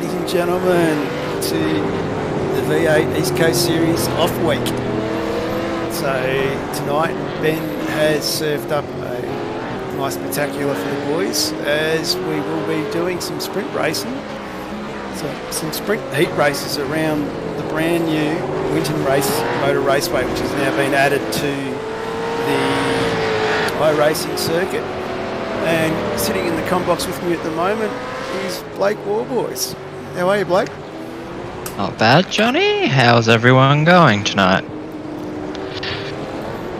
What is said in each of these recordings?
ladies and gentlemen, to the V8 East Coast Series off week. So tonight Ben has served up a nice spectacular for the boys, as we will be doing some sprint racing. So some sprint heat races around the brand new Winton Motor Raceway, which has now been added to the iRacing circuit. And sitting in the comm box with me at the moment is Blake Warboys. How are you, Blake? Not bad, Johnny. How's everyone going tonight?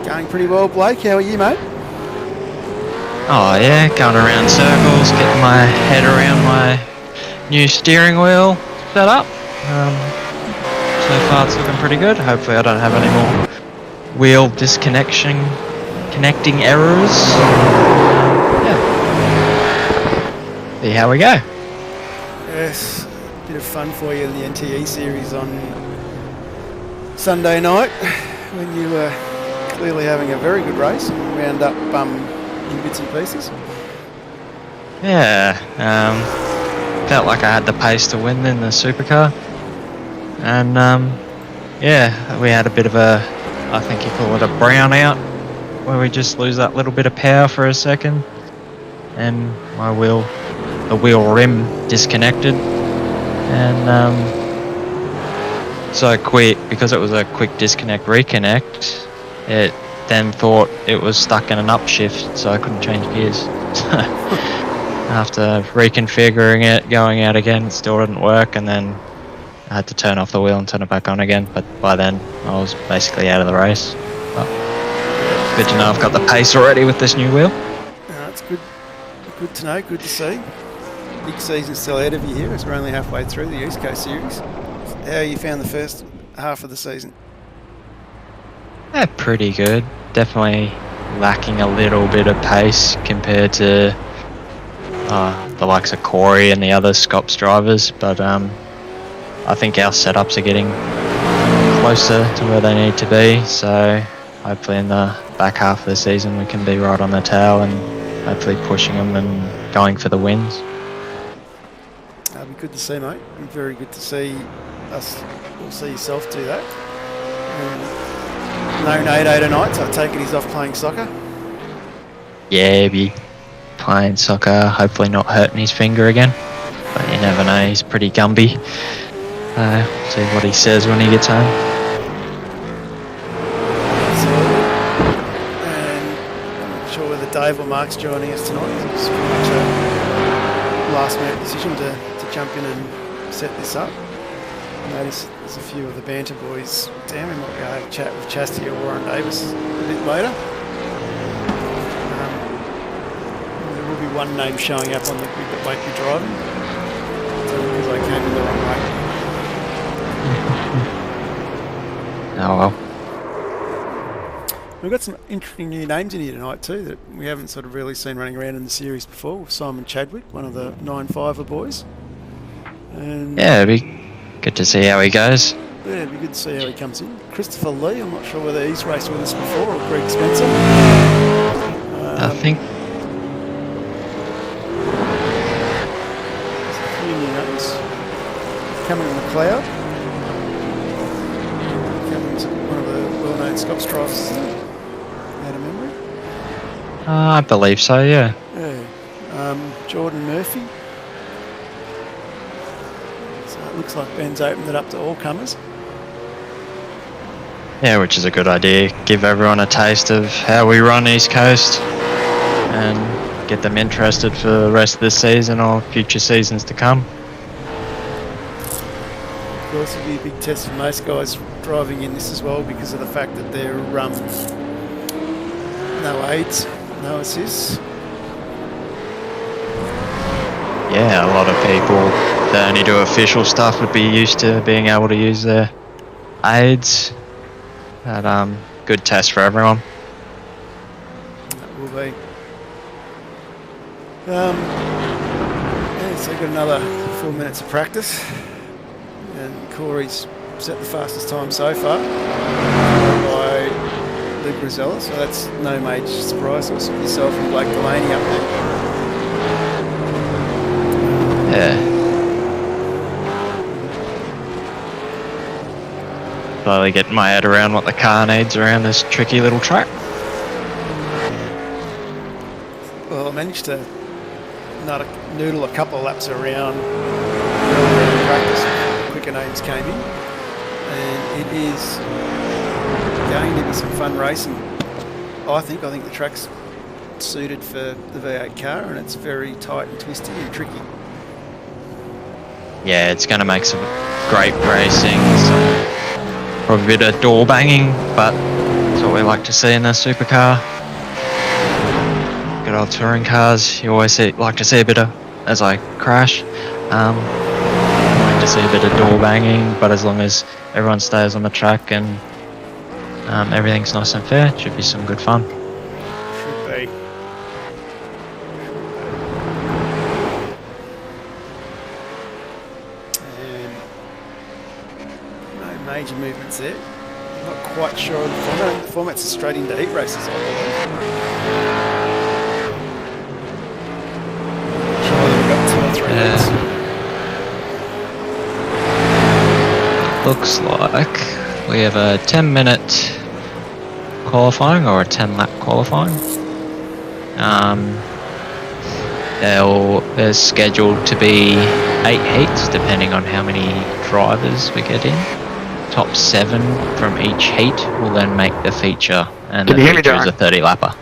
Going pretty well, Blake. How are you, mate? Oh yeah, going around circles, getting my head around my new steering wheel set up. So far it's looking pretty good. Hopefully I don't have any more wheel connecting errors. See how we go. Yes, a bit of fun for you in the NTE series on Sunday night when you were clearly having a very good race and wound up in bits and pieces. Yeah, felt like I had the pace to win in the supercar. And yeah, we had a bit of a, I think you call it a brownout, where we just lose that little bit of power for a second. And the wheel rim disconnected, and so quick, because it was a quick disconnect reconnect, it then thought it was stuck in an upshift, so I couldn't change gears. After reconfiguring it, going out again, it still didn't work, and then I had to turn off the wheel and turn it back on again. But by then I was basically out of the race. But good to know I've got the pace already with this new wheel. That's good. Good to know, good to see. Big season still ahead of you here, as we're only halfway through the East Coast Series. How you found the first half of the season? Yeah, pretty good. Definitely lacking a little bit of pace compared to the likes of Corey and the other Scops drivers, but I think our setups are getting closer to where they need to be, so hopefully in the back half of the season we can be right on the tail and hopefully pushing them and going for the wins. That'll be good to see, mate. It'll be very good to see us, or see yourself do that. No Nato tonight, so I take it he's off playing soccer. Yeah, be playing soccer, hopefully not hurting his finger again. But you never know, he's pretty Gumby. See what he says when he gets home. Whether Dave or Mark's joining us tonight. It's pretty much a last-minute decision to jump in and set this up. I notice there's a few of the banter boys down. We might go have a chat with Chastity or Warren Davis a bit later. There will be one name showing up on the grid that won't be driving, because I came in the wrong way. Oh well. We've got some interesting new names in here tonight too that we haven't sort of really seen running around in the series before. Simon Chadwick, one of the 9-5er boys. And yeah, it'd be good to see how he goes. Yeah, it'd be good to see how he comes in. Christopher Lee, I'm not sure whether he's raced with us before, or Greg Spencer. I think. There's a few new names. Cameron McLeod. Cameron's one of the well-known Scots drivers, isn't he? Out of memory. I believe so, yeah. Yeah. Jordan Murphy. So it looks like Ben's opened it up to all comers. Yeah, which is a good idea. Give everyone a taste of how we run East Coast and get them interested for the rest of this season or future seasons to come. Of course, it'll be a big test for most guys driving in this as well, because of the fact that they're no aids, no assists. Yeah, a lot of people that only do official stuff would be used to being able to use their aids. But good test for everyone. That will be. Yeah, so we've got another 4 minutes of practice, and Corey's set the fastest time so far by Luke Rosella, so that's no major surprise. Also yourself and Blake Delaney up there. Yeah. slowly getting my head around what the car needs around this tricky little track. Well, I managed to noodle a couple of laps around practice. Quicker names came in, and it is going to be some fun racing. I think the track's suited for the V8 car, and it's very tight and twisty and tricky. Yeah, it's going to make some great racing, probably a bit of door banging, but that's what we like to see in a supercar. Good old touring cars, you always like to see a bit of, as I crash, like to see a bit of door banging, but as long as everyone stays on the track and everything's nice and fair, it should be some good fun. Should be. No major movements there. I'm not quite sure of the format. The format's straight into heat races, I believe. Sure, we've got 2 or 3 minutes. Looks like we have a 10-minute qualifying or a 10-lap qualifying. There's scheduled to be 8 heats depending on how many drivers we get in. Top 7 from each heat will then make the feature, and the feature is a 30-lapper.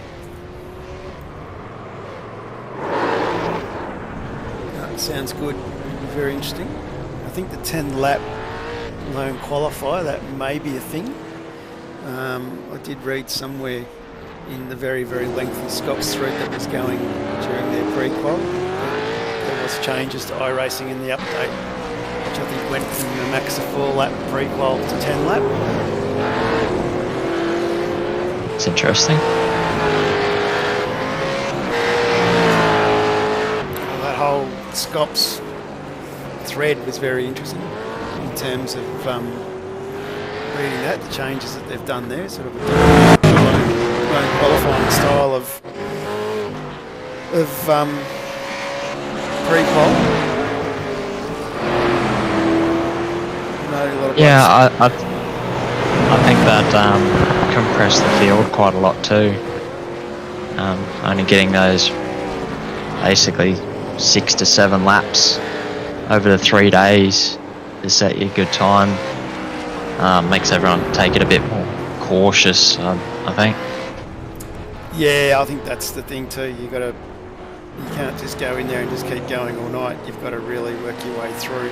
Sounds good. Very interesting. I think the 10-lap lone qualifier, that may be a thing. I did read somewhere in the very, very lengthy Scots thread that was going during their pre-qual. There was changes to iRacing in the update, which I think went from the max of 4-lap pre-qual to 10-lap. It's interesting. That whole Scots thread was very interesting in terms of reading that, the changes that they've done there, sort of a lone qualifying style of pre-qual. Yeah, I think that compressed the field quite a lot too. Only getting those basically 6 to 7 laps over the 3 days to set you a good time. Makes everyone take it a bit more cautious, I think. Yeah, I think that's the thing too. You can't just go in there and just keep going all night. You've got to really work your way through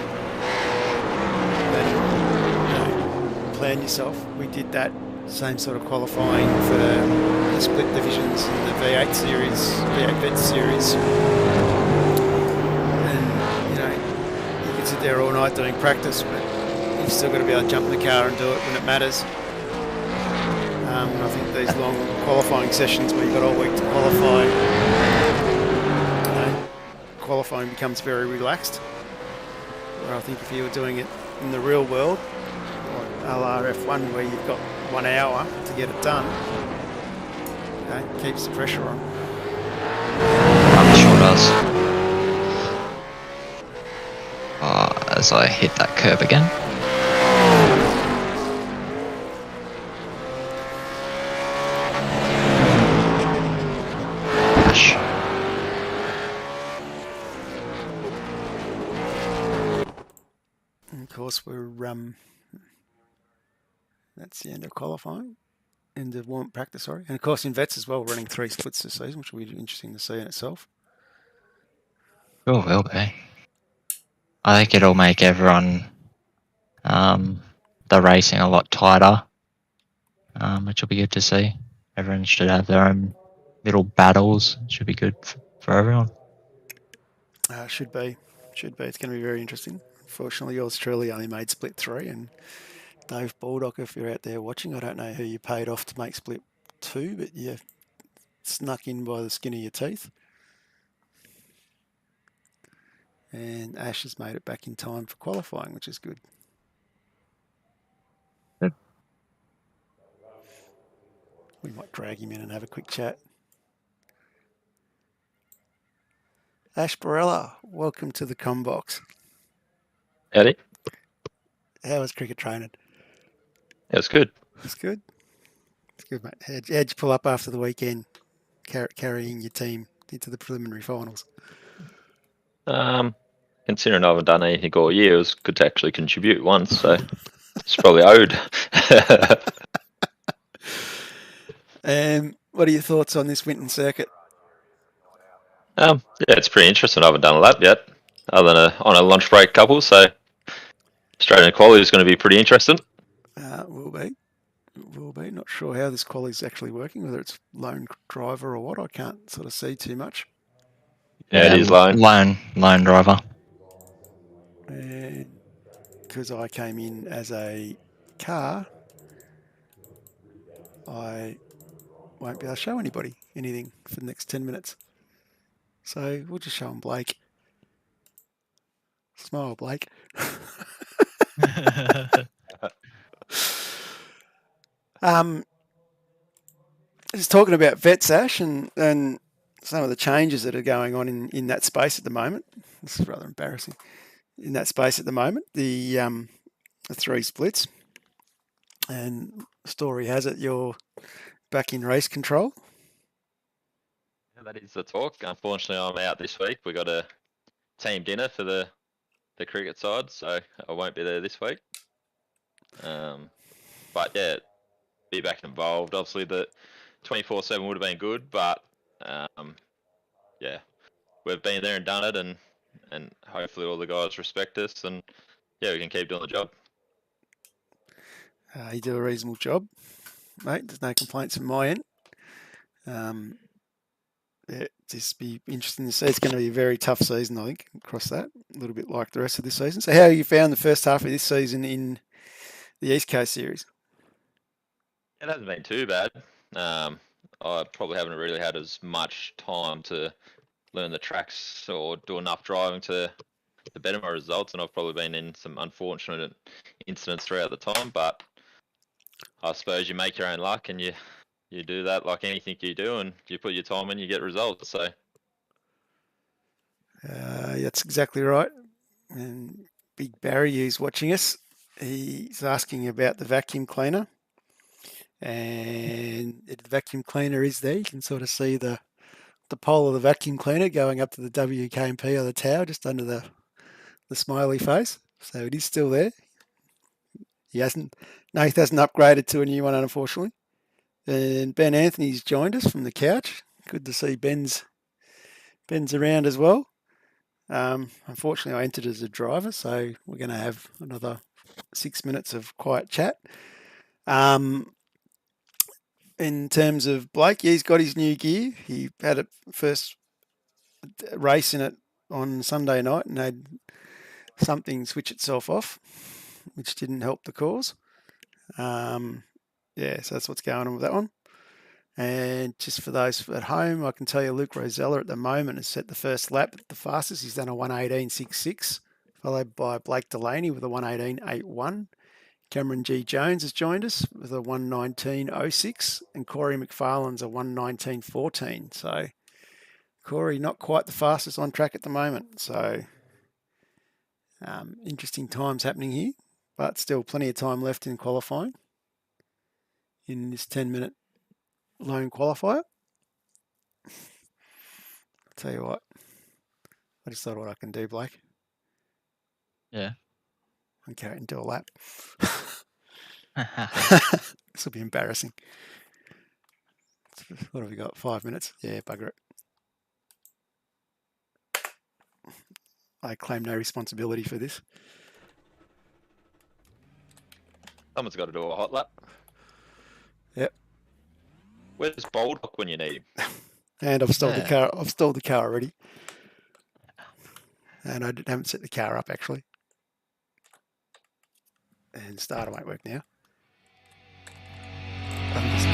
and plan yourself. We did that same sort of qualifying for the split divisions in the V8 series, V8 Vet series. And you can sit there all night doing practice, but you've still got to be able to jump in the car and do it when it matters. I think these long qualifying sessions where you've got all week to qualify, qualifying becomes very relaxed. Where I think if you were doing it in the real world, like LRF1, where you've got 1 hour to get it done, keeps the pressure on. It sure does. As I hit that curb again. Of course, that's the end of qualifying, end of warm practice, sorry. And of course, in vets as well, we're running 3 splits this season, which will be interesting to see in itself. Sure will be. I think it'll make everyone, the racing a lot tighter, which will be good to see. Everyone should have their own little battles. It should be good for everyone. Should be. It's going to be very interesting. Fortunately, yours truly only made split 3, and Dave Baldock, if you're out there watching, I don't know who you paid off to make split 2, but you snuck in by the skin of your teeth. And Ash has made it back in time for qualifying, which is good. Good. We might drag him in and have a quick chat. Ash Barella, welcome to the Combox. Eddie? How was cricket training? It was good. It's good. It's good, mate. How'd you pull up after the weekend, carrying your team into the preliminary finals? Considering I haven't done anything all year, it was good to actually contribute once, so it's probably owed. What are your thoughts on this Winton circuit? Yeah, it's pretty interesting. I haven't done a lap yet, other than on a lunch break couple, so Australian quality is going to be pretty interesting. Will be. Not sure how this quality is actually working, whether it's lone driver or what. I can't sort of see too much. Yeah, it is lone. Lone driver. And because I came in as a car, I won't be able to show anybody anything for the next 10 minutes. So we'll just show them Blake. Smile, Blake. Just talking about VetSash and some of the changes that are going on in that space at the moment. This is rather embarrassing. In that space at the moment, the 3 splits. And story has it you're back in race control. Yeah, that is the talk. Unfortunately, I'm out this week. We got a team dinner for the cricket side, so I won't be there this week. But yeah, be back involved. Obviously, the 24/7 would have been good, but yeah, we've been there and done it, and hopefully all the guys respect us, and yeah, we can keep doing the job. You do a reasonable job, mate. There's no complaints from my end. Yeah, just be interesting to see. It's going to be a very tough season, I think, across that. A little bit like the rest of this season. So how have you found the first half of this season in the East Coast Series? It hasn't been too bad. I probably haven't really had as much time to learn the tracks or do enough driving to better my results, and I've probably been in some unfortunate incidents throughout the time, but I suppose you make your own luck, and you do that like anything you do, and you put your time in, you get results. So that's exactly right. And Big Barry, who's watching us, he's asking about the vacuum cleaner. And the vacuum cleaner is there. You can sort of see the pole of the vacuum cleaner going up to the WK&P on the tower, just under the smiley face. So it is still there. Nath hasn't upgraded to a new one, unfortunately. And Ben Anthony's joined us from the couch. Good to see Ben's around as well. Unfortunately, I entered as a driver, so we're going to have another 6 minutes of quiet chat. In terms of Blake, he's got his new gear. He had a first race in it on Sunday night and had something switch itself off, which didn't help the cause. Yeah, so that's what's going on with that one. And just for those at home, I can tell you Luke Rosella at the moment has set the first lap at the fastest. He's done a 1:18.66, followed by Blake Delaney with a 1:18.81. Cameron G. Jones has joined us with a 1:19.06, and Corey McFarlane's a 1:19.14. So Corey not quite the fastest on track at the moment. So interesting times happening here, but still plenty of time left in qualifying in this 10-minute lone qualifier. I'll tell you what, I just thought what I can do, Blake. Yeah. Okay, and do a lap. This will be embarrassing. What have we got? 5 minutes? Yeah, bugger it. I claim no responsibility for this. someone's got to do a hot lap. Yep. Where's Baldock when you need him? And I've stalled the car. I've stalled the car already. And I haven't set the car up actually. And starter won't work now. I'm just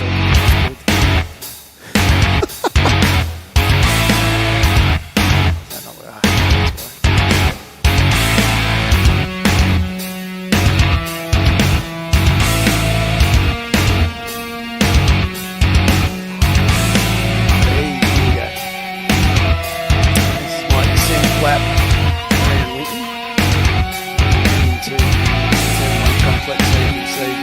lap around Winton into turn 1 complex, so you can see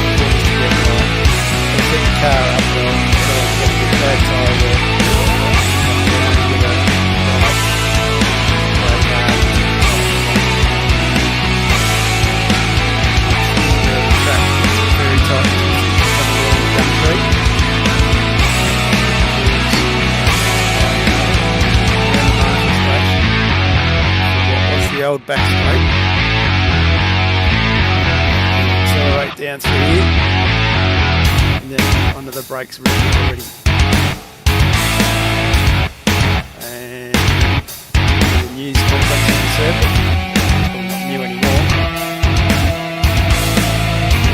tough corners to get right. Let's get the car up well, so I can get a bad tyre there. Come down and get a right. The track is very tight. Coming along the gum tree. Watch the old back straight. Accelerate down through here. And then onto the brakes already. And the news complex on the circuit. Well, not new anymore.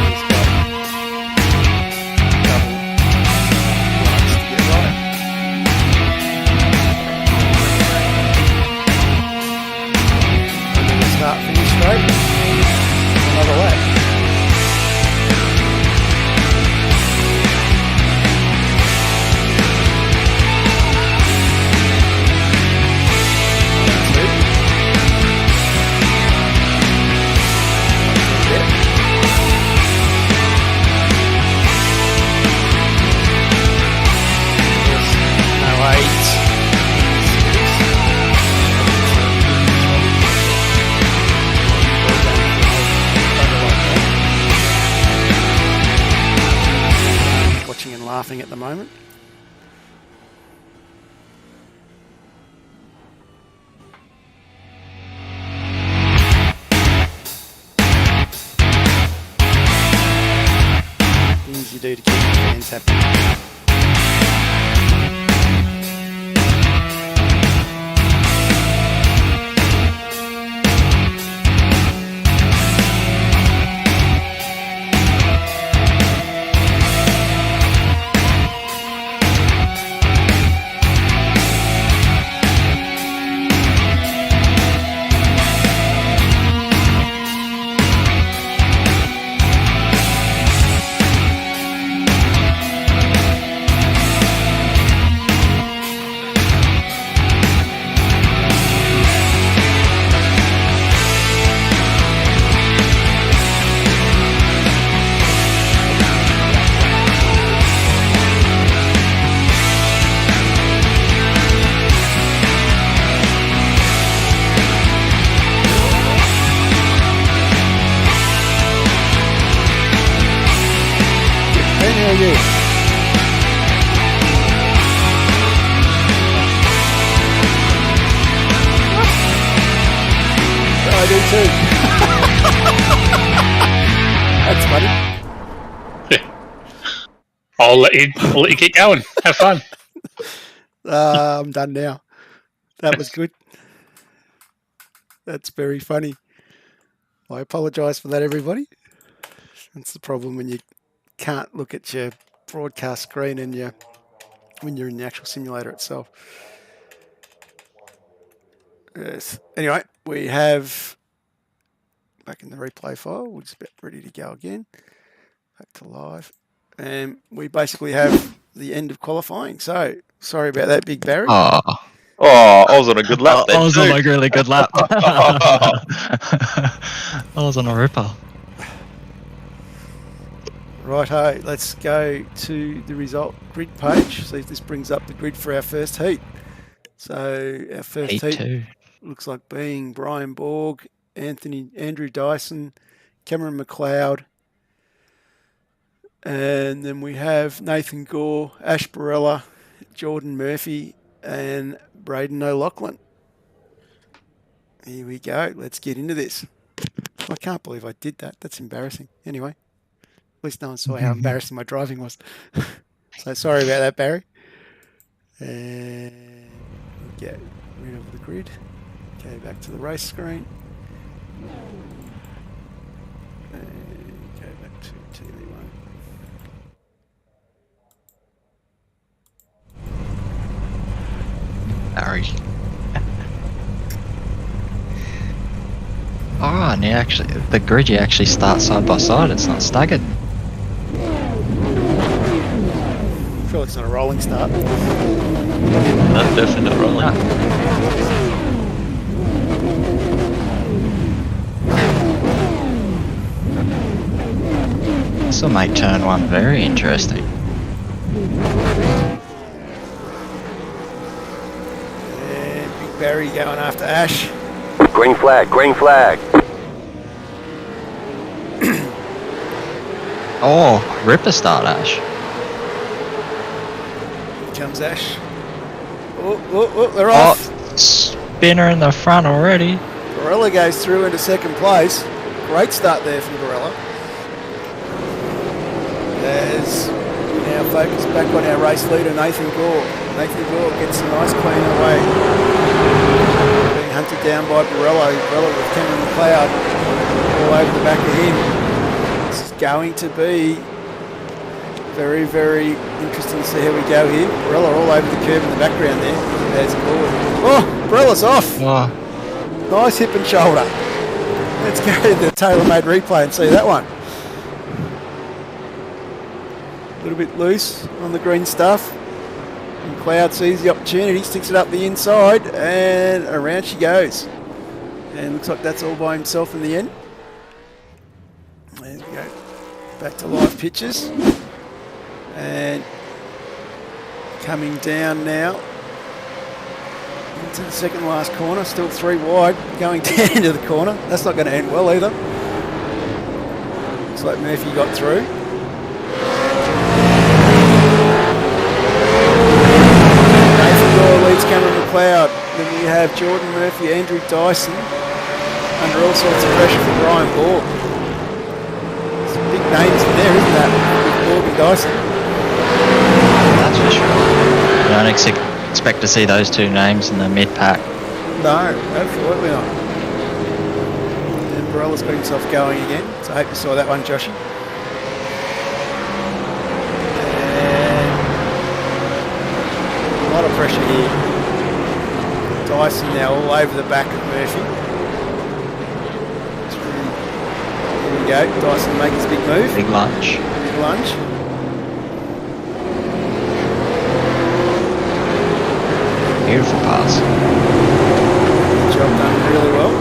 He's got double lights to get right. And then we start finish straight. Another lap. And laughing at the moment. Things you do to keep the fans happy. I do too. That's funny. Yeah. I'll let you keep going. Have fun. I'm done now. That was good. That's very funny. I apologise for that, everybody. That's the problem when you can't look at your broadcast screen and when you're in the actual simulator itself. Yes. Anyway, we have back in the replay file. We're just about ready to go again. Back to live. And we basically have the end of qualifying. So, sorry about that, Big Barry. Oh, I was on a good lap then I was on too. a really good lap. I was on a ripper. Righto, let's go to the result grid page. See if this brings up the grid for our first heat. So our first heat Two. looks like being Brian Borg, Andrew Dyson, Cameron McLeod, and then we have Nathan Gore, Ash Barella, Jordan Murphy, and Braden O'Loughlin. Here we go. Let's get into this. I can't believe I did that. That's embarrassing. Anyway, at least no one saw how embarrassing my driving was. So sorry about that, Barry. And we'll get rid of the grid. Go back to the race screen. And go back to TV1. Barry. Oh, and actually, the grid you actually start side by side. It's not staggered. I'm sure it's not a rolling start. No, definitely not rolling. This will make turn 1 very interesting. And Big Barry going after Ash. Green flag, green flag. Oh, ripper start, Ash. Here comes Ash. Oh, they're off. Oh, spinner in the front already. Barella goes through into second place. Great start there from Barella. As we now focus back on our race leader, Nathan Gore. Nathan Gore gets a nice clean away. Being hunted down by Barella. Barella with Cameron McLeod all over the back of him. This is going to be very, very interesting to see how we go here. Barella all over the curve in the background there. There's Gore. Oh, Barella's off. Oh, Nice hip and shoulder. Let's go to the tailor-made replay and see that one. A little bit loose on the green stuff. And Cloud sees the opportunity, sticks it up the inside, and around she goes. And looks like that's all by himself in the end. There we go. Back to live pictures. And coming down now into the second last corner, still 3 wide, going down into the corner. That's not going to end well either. Looks like Murphy got through. Nathan Gore leads Cameron McLeod. Then we have Jordan Murphy, Andrew Dyson, under all sorts of pressure from Brian Borg. Some big names in there, isn't that? With Borg and Dyson. that's for sure. I don't expect to see those two names in the mid-pack. No, absolutely not. And Barella's got himself going again, so I hope you saw that one, Joshy. And a lot of pressure here. Dyson now all over the back of Murphy. Here we go, Dyson making his big move. Big lunge. Big lunge. Beautiful pass. Job done really well.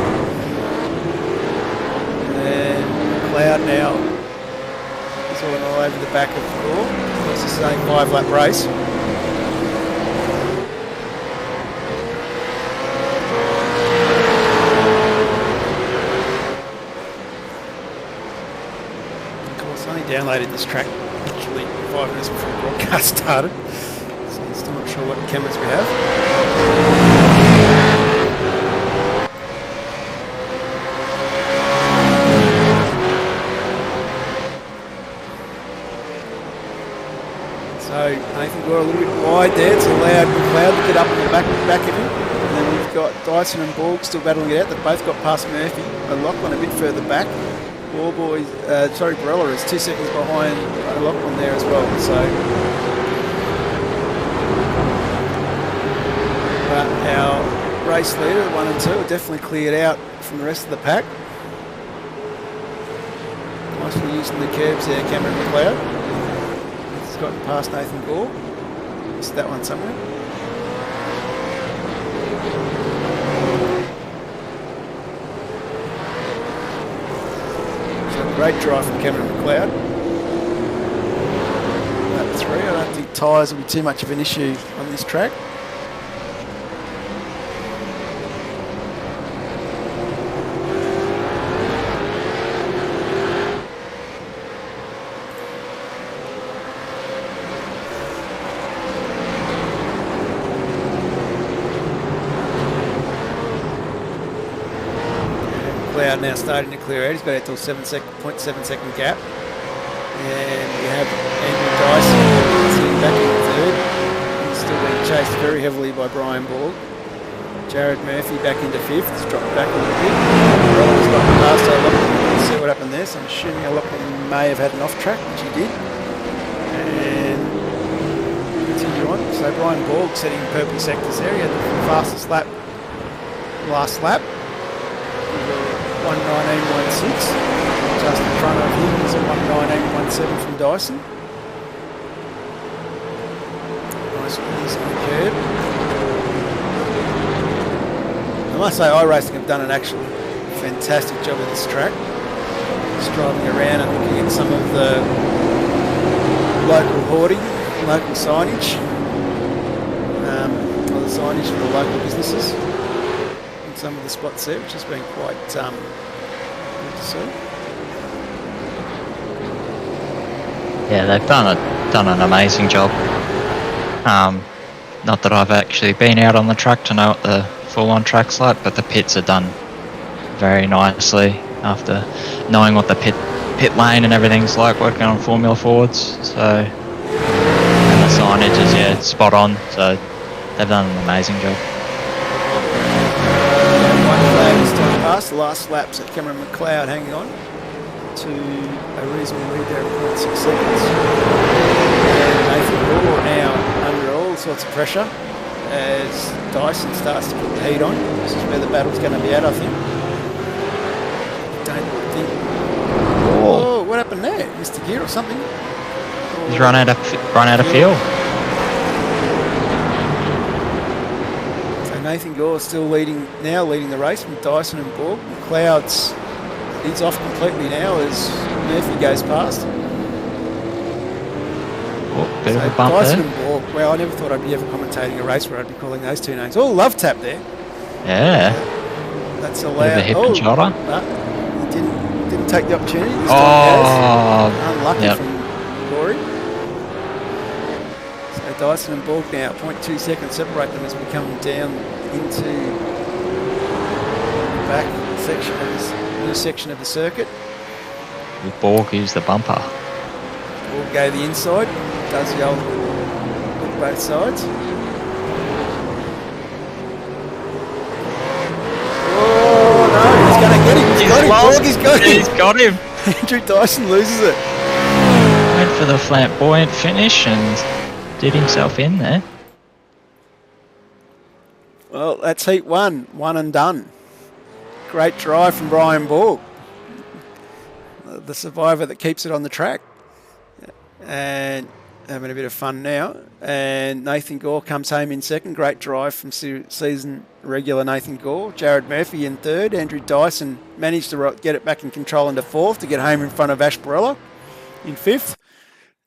And Cloud now is all over the back of the ball. It's the same 5-lap race. Of course, I only downloaded this track literally 5 minutes before the broadcast started. So I'm still not sure what cameras we have. So Nathan Gore a little bit wide there. It's allowed McLeod to get up on the back of him. And then we've got Dyson and Borg still battling it out. They've both got past Murphy. Lachlan a bit further back. Barella is 2 seconds behind Lachlan there as well. So our race leader, 1 and 2, are definitely cleared out from the rest of the pack. Nicely using the curbs there, Cameron McLeod. He's gotten past Nathan Gore. Missed that one somewhere. So great drive from Cameron McLeod. Lap 3, I don't think tyres will be too much of an issue on this track. McLeod now starting to clear out. He's got out to a 0.7 second gap. And we have Andrew Dyson sitting back in third. He's still being chased very heavily by Brian Borg. Jared Murphy back into fifth. He's dropped back a little bit. Roller's got past O'Loughlin. Let's see what happened there. So I'm assuming O'Loughlin may have had an off track, which he did. And continue on. So Brian Borg setting purple sectors there. He had the fastest lap last lap. 1:19.16, just in front of him is a 1:19.17 from Dyson. Nice ease on the curb. I must say, iRacing have done an actually fantastic job of this track. Just driving around and looking at some of the local hoarding, local signage, or the signage for the local businesses in some of the spots there, which has been quite good to see. Yeah, they've done an amazing job. Not that I've actually been out on the track to know what the full-on track's like, but the pits are done very nicely after knowing what the pit lane and everything's like working on Formula Fords. So, and the signage is spot on. So they've done an amazing job. White flag is time past. The last laps at Cameron McLeod hanging on to a reasonable lead there of 0.6 seconds. And Nathan Gore now under all sorts of pressure as Dyson starts to put the heat on. This is where the battle's going to be at, I think. Don't think. Oh, what happened there? Missed a gear or something? He's run out of fuel. So Nathan Gore still leading the race from Dyson and Borg. McLeod's he's off completely now as Murphy goes past. Oh, bit of a bump Dyson there. and Borg. Well, I never thought I'd be ever commentating a race where I'd be calling those two names. Oh, love tap there. Yeah. That's Bit of a allowed. hip and shoulder. But he didn't take the opportunity. This Oh, time unlucky yep. from Corey. So Dyson and Borg now 0.2 seconds separate them as we come down into the back section of this new section of the circuit. The Borg used the bumper. Borg go the inside, does the old look both sides. Oh no, he's going to get him. He's got him. Borg, he's got him. He's got him. Andrew Dyson loses it. Went for the flamboyant finish and did himself in there. Well, that's heat one and done. Great drive from Brian Borg, the survivor that keeps it on the track. And having a bit of fun now. And Nathan Gore comes home in second. Great drive from season regular Nathan Gore. Jared Murphy in third. Andrew Dyson managed to get it back in control into fourth to get home in front of Ash Barella in fifth.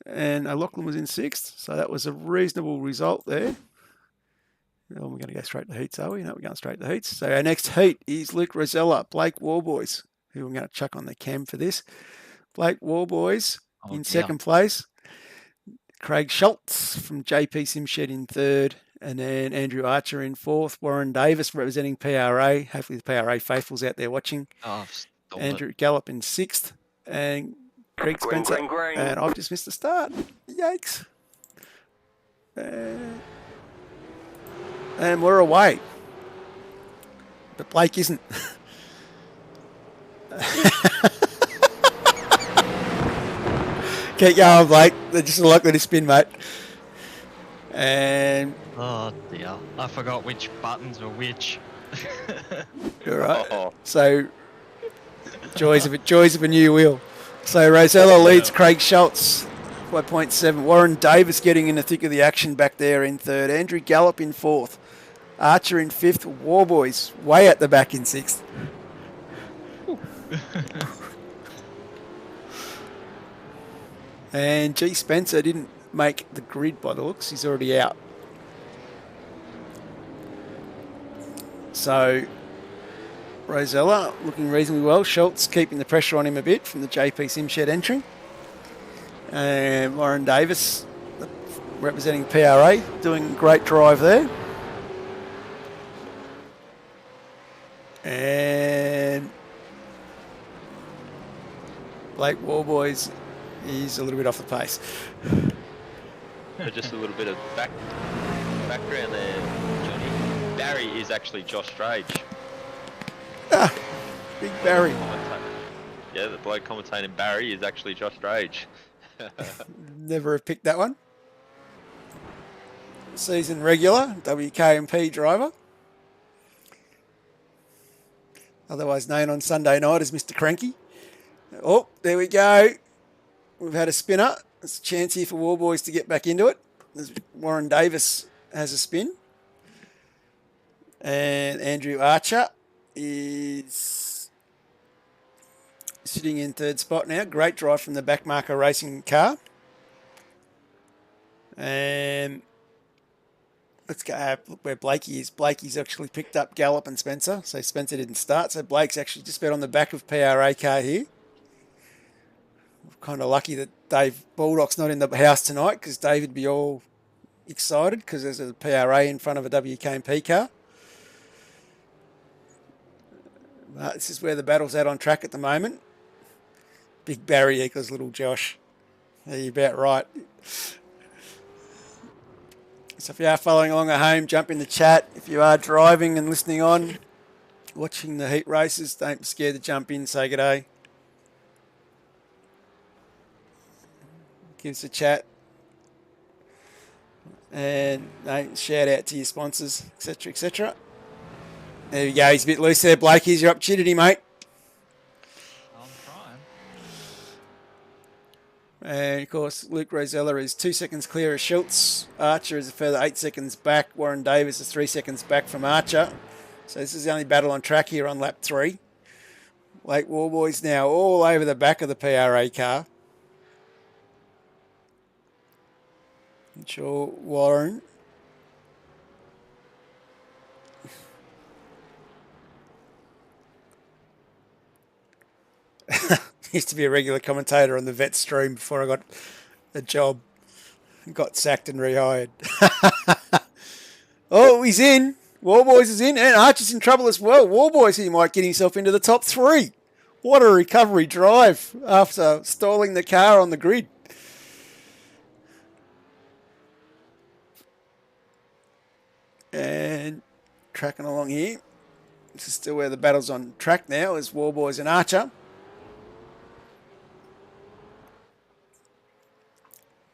And O'Loughlin was in sixth. So that was a reasonable result there. Well, we're going to go straight to heats, are we? No, we're going straight to heats. So our next heat is Luke Rosella, Blake Warboys, who I'm going to chuck on the cam for this. Blake Warboys in second place. Craig Schultz from JP Simshed in third. And then Andrew Archer in fourth. Warren Davis representing PRA. Hopefully the PRA faithfuls out there watching. Andrew Gallop in sixth. And Greg Spencer. Green. And I've just missed the start. Yikes. And we're away. But Blake isn't. Keep going, Blake. They're just likely to spin, mate. And Oh dear, I forgot which buttons were which. all right. Oh. So joys of a new wheel. So Rosella leads Craig Schultz by 0.7. Warren Davis getting in the thick of the action back there in third. Andrew Gallop in fourth. Archer in fifth. Warboys way at the back in sixth. And G. Spencer didn't make the grid by the looks. He's already out. So Rosella looking reasonably well. Schultz keeping the pressure on him a bit from the JP Simshed entry. And Warren Davis representing PRA doing a great drive there. And Blake Warboys is a little bit off the pace. Just a little bit of background there, Johnny. Barry is actually Josh Strage. Ah, Big Barry. Yeah, the bloke commentating Barry is actually Josh Strage. Never have picked that one. Season regular, WK&P driver. Otherwise known on Sunday night as Mr. Cranky. Oh, there we go. We've had a spinner. There's a chance here for Warboys to get back into it. Warren Davis has a spin. And Andrew Archer is sitting in third spot now. Great drive from the backmarker racing car. And let's go look where Blakey is. Blakey's actually picked up Gallop and Spencer. So Spencer didn't start. So Blake's actually just been on the back of PRA car here. We're kind of lucky that Dave Baldock's not in the house tonight because David'd be all excited because there's a PRA in front of a WK&P car. This is where the battle's at on track at the moment. Big Barry equals little Josh. Yeah, you're about right. So if you are following along at home, jump in the chat. If you are driving and listening on, watching the heat races, don't be scared to jump in, say good day. Give us a chat. And shout out to your sponsors, etc., etc. There we go. He's a bit loose there, Blake. Here's your opportunity, mate. I'm trying. And, of course, Luke Rosella is 2 seconds clear of Schultz. Archer is a further 8 seconds back. Warren Davis is 3 seconds back from Archer. So this is the only battle on track here on lap 3. Lake Warboys now all over the back of the PRA car. I'm sure Warren... Used to be a regular commentator on the vet stream before I got a job. Got sacked and rehired. Oh, he's in. Warboys is in. And Archer's in trouble as well. Warboys, he might get himself into the top 3. What a recovery drive after stalling the car on the grid. And tracking along here. This is still where the battle's on track now is Warboys and Archer.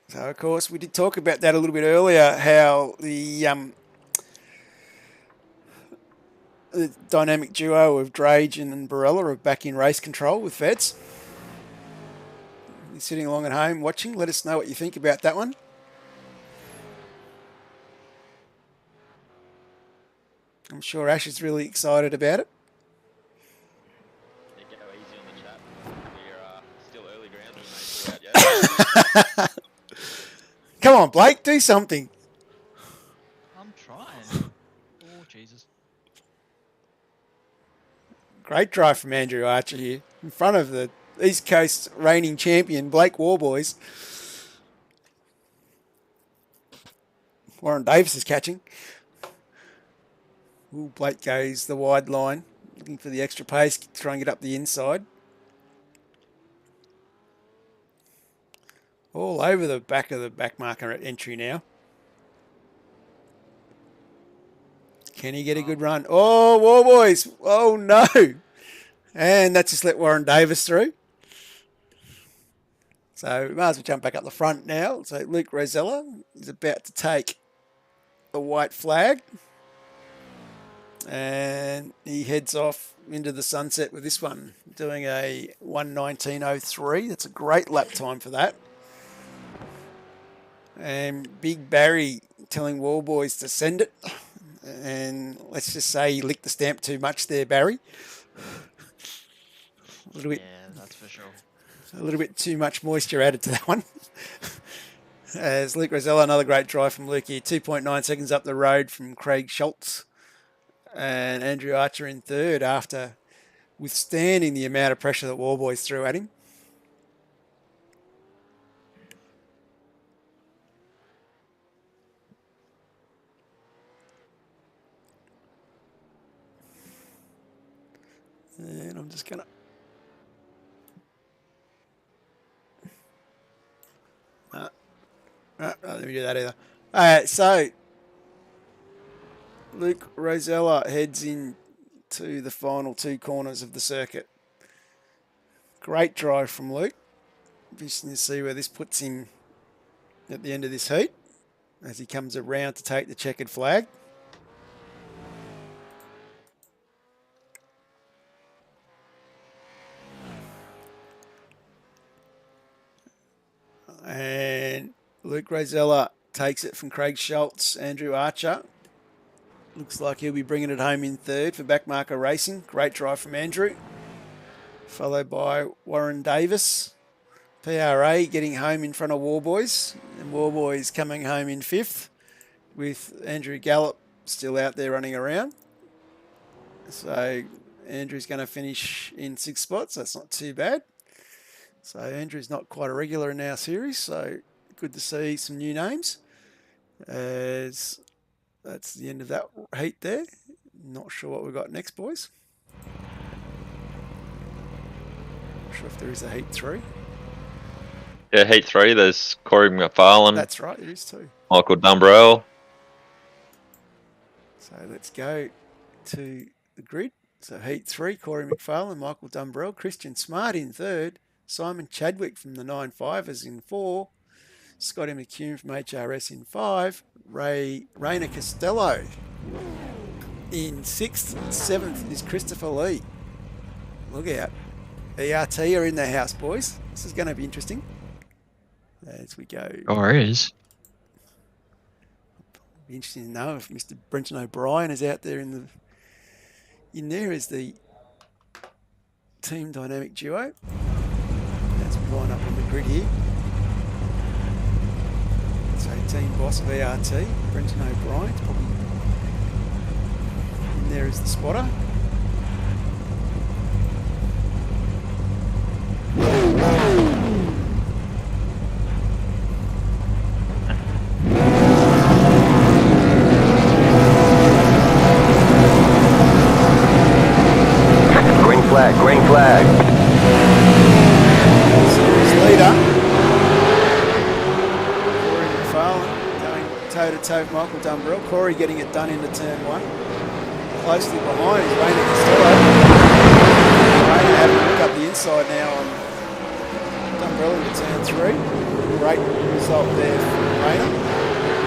So, of course, we did talk about that a little bit earlier, how the dynamic duo of Drajan and Barella are back in race control with Feds. You're sitting along at home watching. Let us know what you think about that one. I'm sure Ash is really excited about it. Yeah, go easy on the chat. We're still early ground. Mate. Come on, Blake, do something. I'm trying. Oh, Jesus. Great drive from Andrew Archer here in front of the East Coast reigning champion, Blake Warboys. Warren Davis is catching. Ooh, Blake goes the wide line, looking for the extra pace, trying to get up the inside. All over the back of the back marker at entry now. Can he get a good run? Oh, Warboys. Oh, no. And that's just let Warren Davis through. So we might as well jump back up the front now. So Luke Rosella is about to take the white flag. And he heads off into the sunset with this one, doing a 1:19.03. That's a great lap time for that. And Big Barry telling Warboys to send it. And let's just say he licked the stamp too much there, Barry. A little bit. Yeah, that's for sure. A little bit too much moisture added to that one. As Luke Rosella, another great drive from Luke here. 2.9 seconds up the road from Craig Schultz. And Andrew Archer in third after withstanding the amount of pressure that Warboys threw at him. And I'm just going to... let me do that either. All right, so Luke Rosella heads into the final 2 corners of the circuit. Great drive from Luke. Interesting to see where this puts him at the end of this heat as he comes around to take the checkered flag. And Luke Rosella takes it from Craig Schultz. Andrew Archer looks like he'll be bringing it home in third for backmarker racing. Great drive from Andrew. followed by Warren Davis. PRA getting home in front of Warboys, and Warboys coming home in 5th, with Andrew Gallup still out there running around. So Andrew's going to finish in 6 spots. That's not too bad. So Andrew's not quite a regular in our series, so good to see some new names. As that's the end of that heat there. Not sure what we've got next, boys. Not sure if there is a heat 3. Yeah, heat 3. There's Corey McFarlane. That's right, it is too. Michael Dumbrell. So let's go to the grid. So heat 3, Corey McFarlane, Michael Dumbrell, Christian Smart in 3rd, Simon Chadwick from the 9.5ers in 4, Scotty McCune from HRS in 5, Rainer Costello in 6th, 7th is Christopher Lee. Look out. ERT are in the house, boys. This is going to be interesting as we go. Or is. Be interesting to know if Mr. Brenton O'Brien is out there in there as the team dynamic duo. As we line up on the grid here. So team boss of ERT, Brenton O'Brien, probably in there as the spotter. Green flag. Series leader, Corey McFarlane, going toe-to-toe with Michael Dumbrell. Corey getting it done into turn 1. Closely behind is Rainer Costello. Rainer having a look up the inside now on Dumbrell into turn 3. Great result there for Rainer.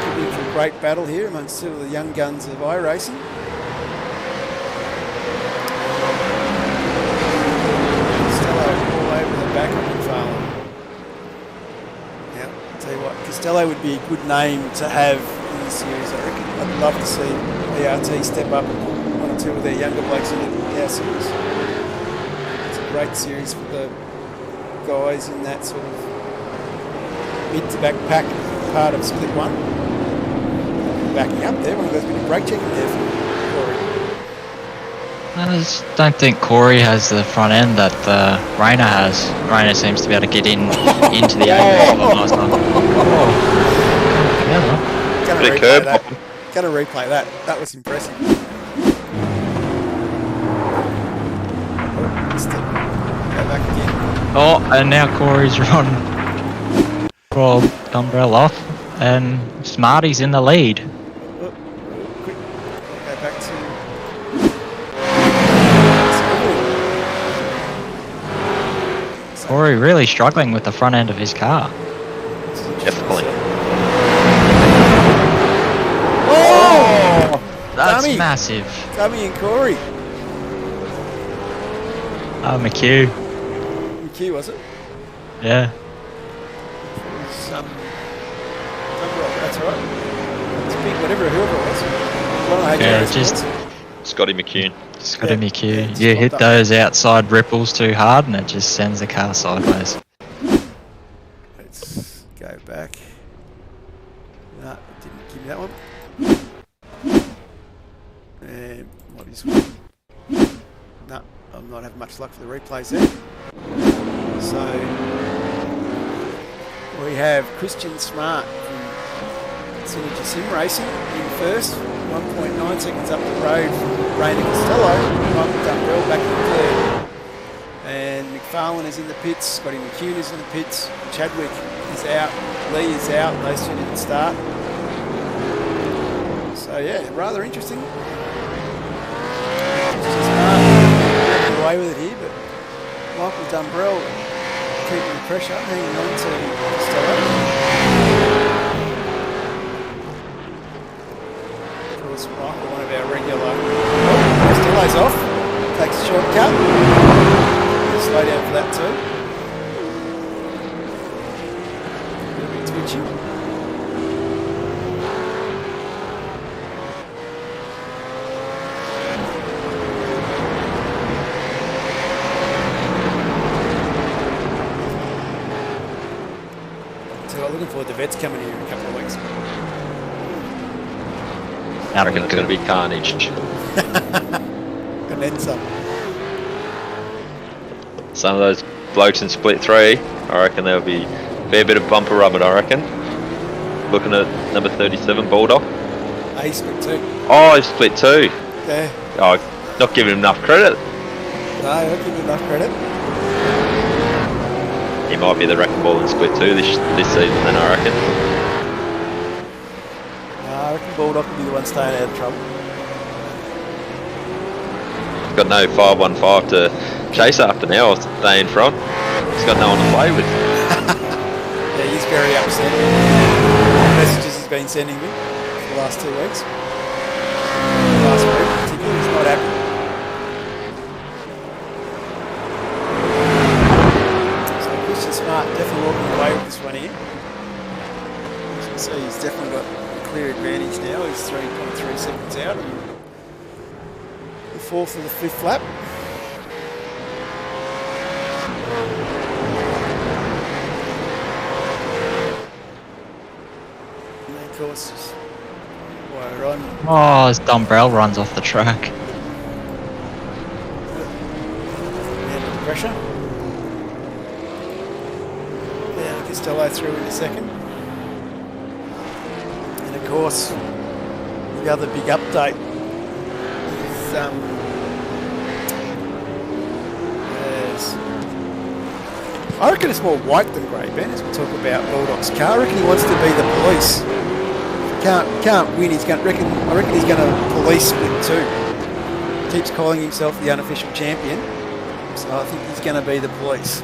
Could be for a great battle here amongst two of the young guns of iRacing. Back on McFarlane. Yeah, I'll tell you what, Costello would be a good name to have in the series. I reckon I'd love to see ERT step up and put 1 or 2 of their younger blokes in our series. It's a great series for the guys in that sort of mid to back pack part of split 1. Backing up there, one of those bit of brake checking there for Corey. I just don't think Corey has the front end that Rainer has. Rainer seems to be able to get into the angle last time. Gotta replay that. That was impressive. Go back again. Oh, and now Corey's run Rob Dumbrell off, and Smarty's in the lead. Quick. Go back to. Corey really struggling with the front end of his car. Definitely. Oh! That's Dummy. massive. Dummy and Corey. Oh, McHugh. McHugh, was it? Yeah. That's right. It's big, whoever it was. One of the Yeah, HRS just boys. Scotty McCune. Scotty McHugh. it's You hit popped up. those outside ripples too hard and it just sends the car sideways. Let's go back. No, it didn't give me that one. And what is one? No, I'm not having much luck for the replays there. So we have Christian Smart from Synergy Sim Racing in first, 1.9 seconds up the road from Rainer Costello. Michael Dumbrell back in third. And McFarlane is in the pits, Scotty McCune is in the pits, Chadwick is out, Lee is out, those two didn't start. So yeah, rather interesting. Christian Smart getting away with it here, but Michael Dumbrell keeping the pressure, hanging on to Costello. Of course, Michael, one of our regular. Costello's off, takes a shortcut. Slow down for that too. A little bit twitchy. before the vet's coming here in a couple of weeks. I reckon it's going to be carnage. And then some. Some of those blokes in split 3, I reckon there'll be a fair bit of bumper rubbing, I reckon. Looking at number 37, Bulldog. He split 2. Oh, he's split 2. Yeah. Oh, not giving him enough credit. No, I don't give him enough credit. He might be the wrecking ball in split 2 this season then, I reckon. I reckon Bulldog will be the one staying out of trouble. He's got no 515 to chase after now, or stay in front. He's got no one to play with. Yeah, he's very upset. Messages he's been sending me for the last 2 weeks. Last week, particularly, he's not happy. So Christian Smart definitely walking away with this one here. As you can see, he's definitely got a clear advantage now. He's 3.3 seconds out. And the 4th of the 5th lap. Of course, while we're on, Oh, his dumbbell runs off the track. handle the pressure. Yeah, Costello through in a second. And of course, the other big update is I reckon it's more white than grey, Ben, as we talk about Bulldog's car. I reckon he wants to be the police. Can't win. I reckon he's going to police split 2. Keeps calling himself the unofficial champion, so I think he's going to be the police.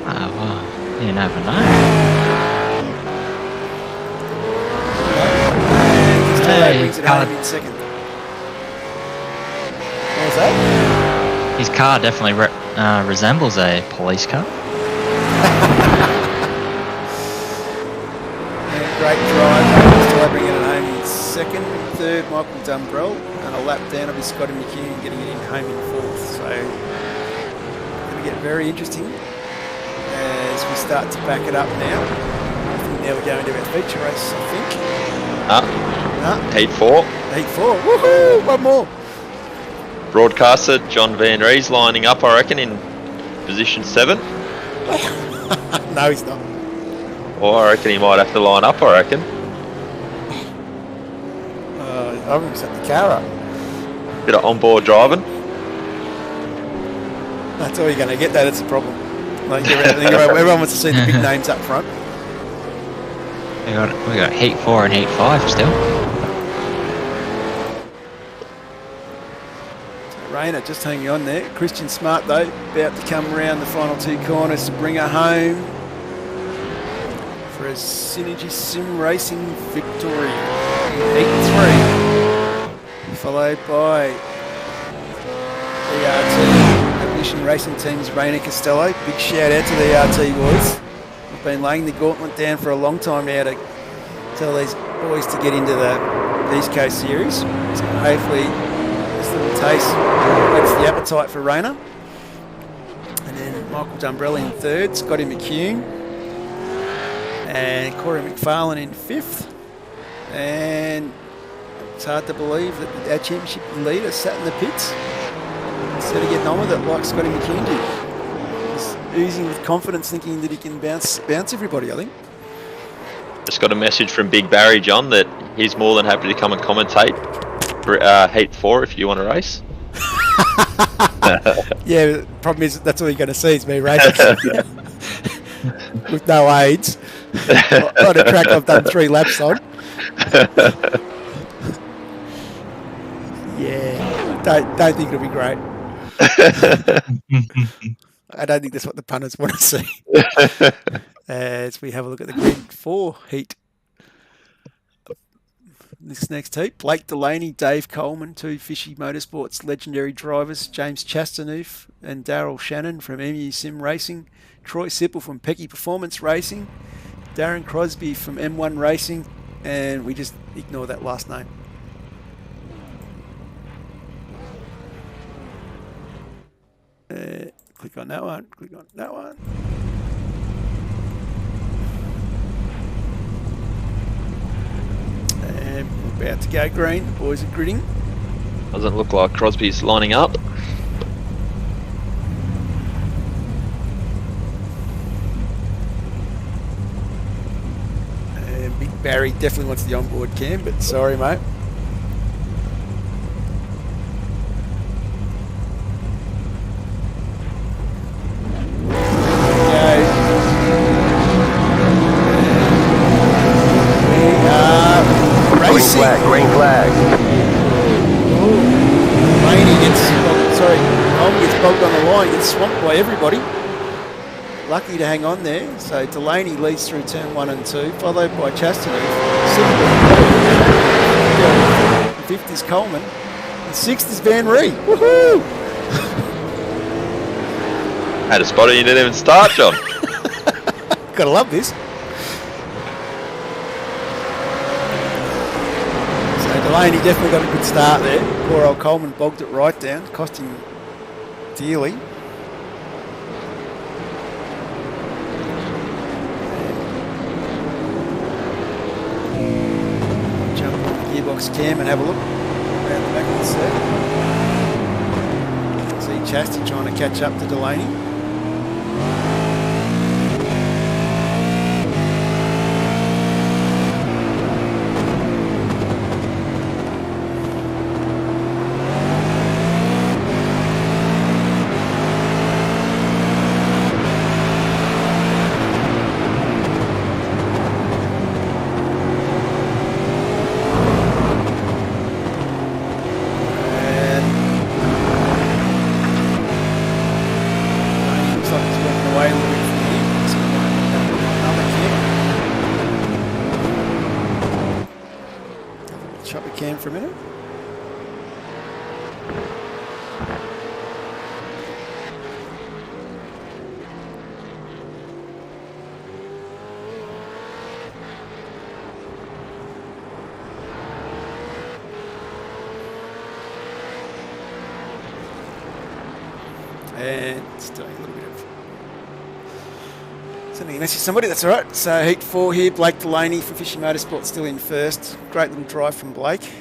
Oh, well, you never know. Costello Hey, brings it car- home in second. What was that? His car definitely resembles a police car. Great drive. Costello bringing it home in second. Third, Michael Dumbrell. And a lap down of his Scotty McKeon getting it in home in 4th. So, going to get very interesting as we start to back it up now. I think now we're going to our feature race, I think. Heat 4. Heat 4. Woohoo! One more. Broadcaster John Van Rees lining up, I reckon, in position 7. No, he's not. Or I reckon he might have to line up, I reckon. I haven't set the car up. Bit of onboard driving. That's all you're going to get, though. That's the problem. Like, everyone wants to see the big names up front. We got Heat 4 and Heat 5 still. Rayner just hanging on there. Christian Smart, though, about to come around the final 2 corners to bring her home for a Synergy Sim Racing victory. Heat 3, followed by ERT Ignition Racing Team's Rayner Costello. Big shout out to the ERT boys. We've been laying the gauntlet down for a long time now to tell these boys to get into the East Coast Series. So hopefully this little taste whets the appetite for Rayner. And then Michael Dumbrell in 3rd, Scotty McCune, and Corey McFarlane in 5th. And it's hard to believe that our championship leader sat in the pits instead of getting on with it like Scotty McCune did. He's oozing with confidence, thinking that he can bounce everybody, I think. Just got a message from Big Barry, John, that he's more than happy to come and commentate for Heat 4 if you want to race. Yeah, the problem is that's all you're going to see is me racing with no aids on a track I've done 3 laps on. Yeah, don't think it'll be great. I don't think that's what the punters want to see. As we have a look at the Grid 4 heat. This next heat, Blake Delaney, Dave Coleman, 2 Fishy Motorsports legendary drivers, James Chastanoof and Daryl Shannon from MU Sim Racing, Troy Sipple from Pecky Performance Racing, Darren Crosby from M1 Racing, and we just ignore that last name. Click on that one, click on that one. About to go green. The boys are gritting. Doesn't look like Crosby's lining up. And Big Barry definitely wants the onboard cam, but sorry, mate. Green flag. Laney gets, Holm gets bogged on the line, gets swamped by everybody. Lucky to hang on there. So Delaney leads through turn 1 and 2, followed by Chastity. Fifth is Coleman. And sixth is Van Ree. Woohoo! Had a spot and you didn't even start, John. Gotta love this. Delaney definitely got a good start there. Poor old Coleman bogged it right down, cost him dearly. Jump on the gearbox cam and have a look around the back of the circuit. See Chastity trying to catch up to Delaney. For a minute. And it's doing a little bit of sending a message to somebody, that's alright. So heat 4 here, Blake Delaney from Fishing Motorsport still in first. Great little drive from Blake.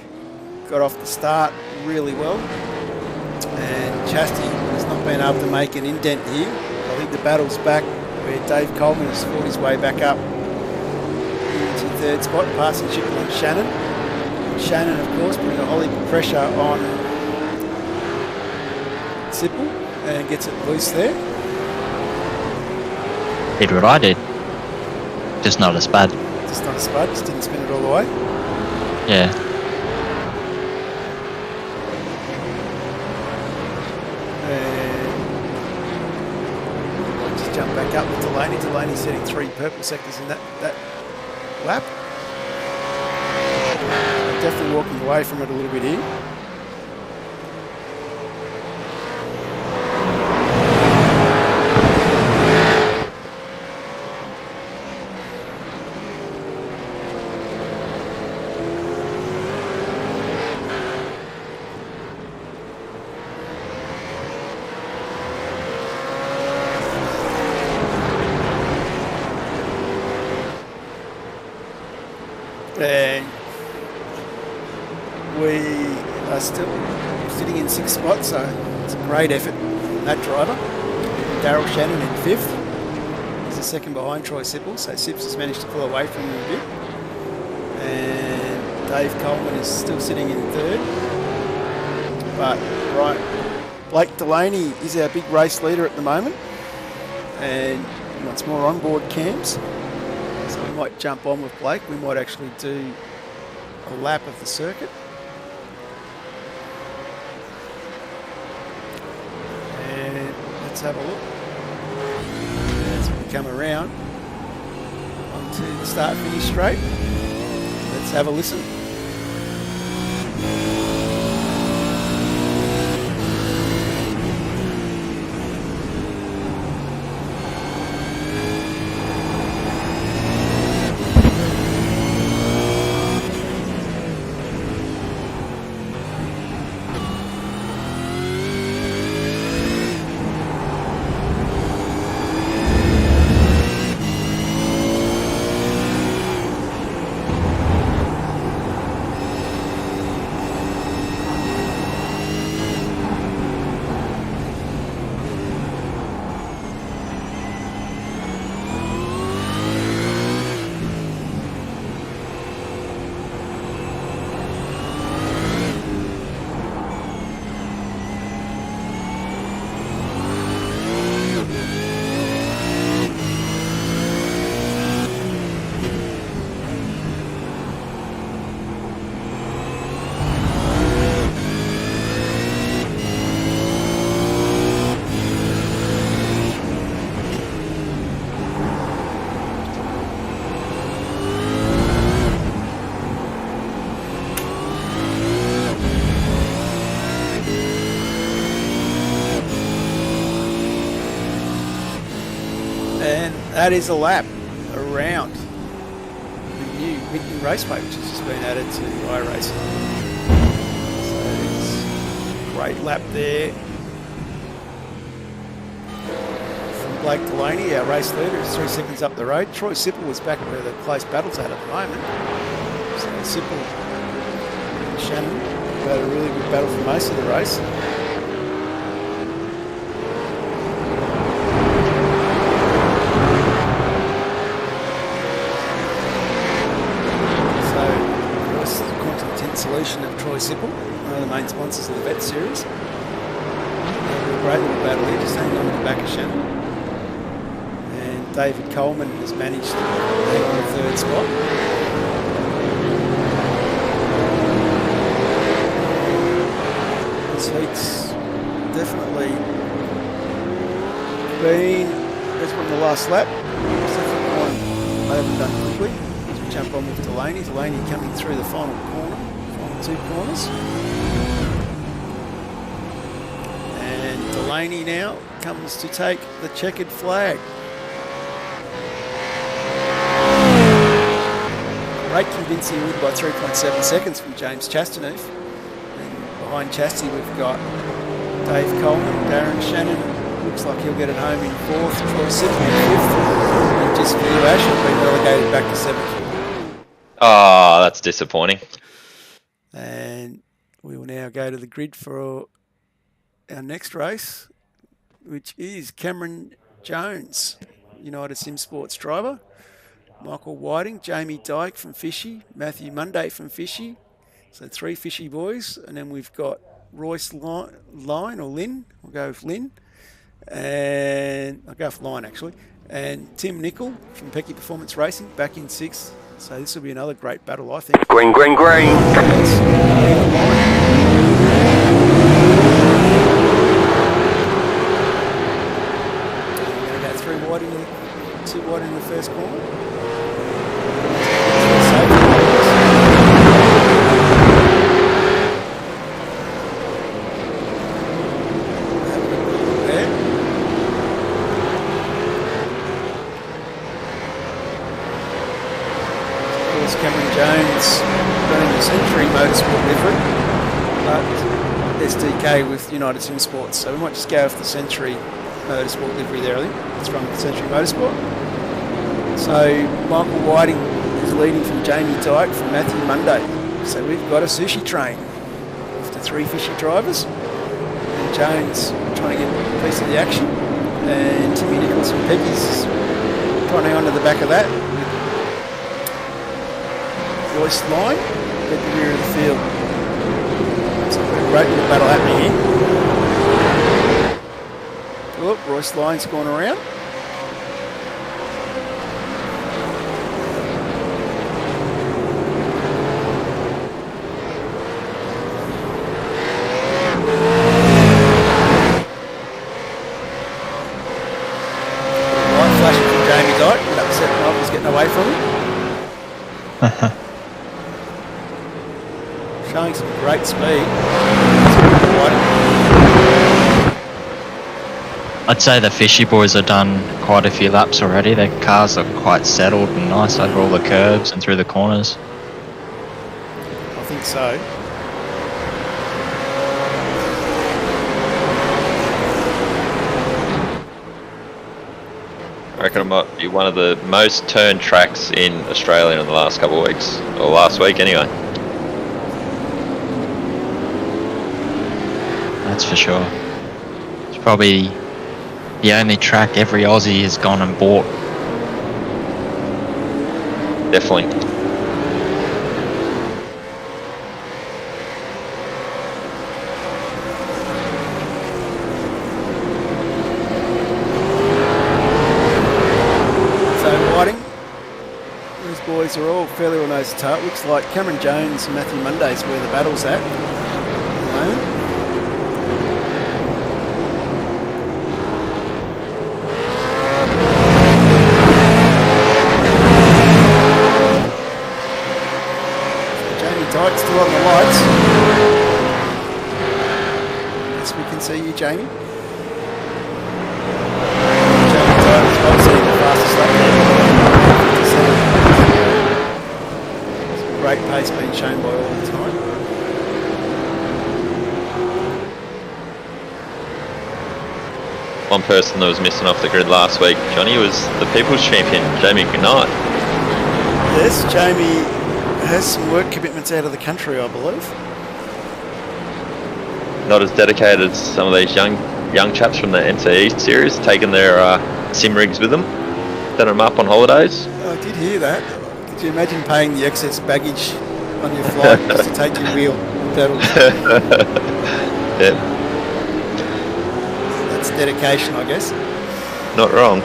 Got off the start really well. And Chastity has not been able to make an indent here. I think the battle's back where Dave Coleman has fought his way back up into third spot, passing Chippell and Shannon. Shannon, of course, putting a whole heap of pressure on Sipple and gets it loose there. Did what I did. Just not a spud. Just not a spud, just didn't spin it all the way. Yeah. And just jump back up with Delaney. Delaney setting 3 purple sectors in that lap. Definitely walking away from it a little bit here. And we are still sitting in 6th spot, so it's a great effort from that driver. Daryl Shannon in 5th. He's a second behind Troy Sipple, so Sips has managed to pull away from him a bit. And Dave Coleman is still sitting in 3rd. But, right, Blake Delaney is our big race leader at the moment. And he wants more onboard cams. So we might jump on with Blake. We might actually do a lap of the circuit. And let's have a look. As we come around onto the start finish straight. Let's have a listen. That is a lap around the new Winton Raceway, which has just been added to iRacing. So it's a great lap there from Blake Delaney, our race leader, is 3 seconds up the road. Troy Sipple was back where the close battle's at the moment. So Sipple and Shannon had a really good battle for most of the race. Solution of Troy Sipple, one of the main sponsors of the Vet Series. A great little battle here, just hanging on to the back of Shannon. And David Coleman has managed to hang on the 3rd spot. This heat's definitely been, as on the last lap, second one they haven't done quickly. As we jump on with Delaney. Delaney coming through the final corner. 2 corners. And Delaney now comes to take the checkered flag. Great convincing win by 3.7 seconds from James Chastanoof. And behind Chasty we've got Dave Coleman, Darren Shannon. Looks like he'll get it home in 4th. Troy Sipple in 5th. And just for you, Ash, have been relegated back to 7th. Oh, that's disappointing. And we will now go to the grid for our next race, which is Cameron Jones, United Sim Sports driver, Michael Whiting, Jamie Dyke from Fishy, Matthew Munday from Fishy, so 3 Fishy boys, and then we've got Royce Lynn, we'll go with Lynn, and I'll go with Lynn actually, and Tim Nicol from Pecky Performance Racing back in 6th. So this will be another great battle, I think. Green, green, green. We're going to go 2 wide in the first corner. Cameron Jones running the Century Motorsport livery, but SDK with United Sim Sports. So we might just go with the Century Motorsport livery there, I think. It's from Century Motorsport. So Michael Whiting is leading from Jamie Dyke from Matthew Munday. So we've got a sushi train after 3 Fishy drivers. And Jones trying to get a piece of the action. And Timmy Nichols from Peggy's trying to hang on to the back of that. Royce Line at the rear of the field. So a great little battle happening here. Oh, Royce Line's gone around. Light flashing from Jamie Dyke, but upset Michael's getting away from him. Showing some great speed. I'd say the Fishy boys have done quite a few laps already. Their cars are quite settled and nice over all the curves and through the corners. I think so. I reckon it might be one of the most turned tracks in Australia in the last couple of weeks, or last week anyway. That's for sure. It's probably the only track every Aussie has gone and bought. Definitely. So Whiting, these boys are all fairly well nose to tail. Looks like Cameron Jones and Matthew Monday's where the battle's at the moment. Dyke still on the lights. Yes, we can see you, Jamie. Jamie Dyke as well, setting the fastest lap. shown by all the time. One person that was missing off the grid last week, Johnny, was the People's Champion, Jamie Goodnight. Yes, Jamie has some work commitments out of the country, I believe. Not as dedicated as some of these young chaps from the NCE series, taking their sim rigs with them, setting them up on holidays. I did hear that. Could you imagine paying the excess baggage on your flight just to take your wheel and pedals? Yeah, That's dedication, I guess. not wrong.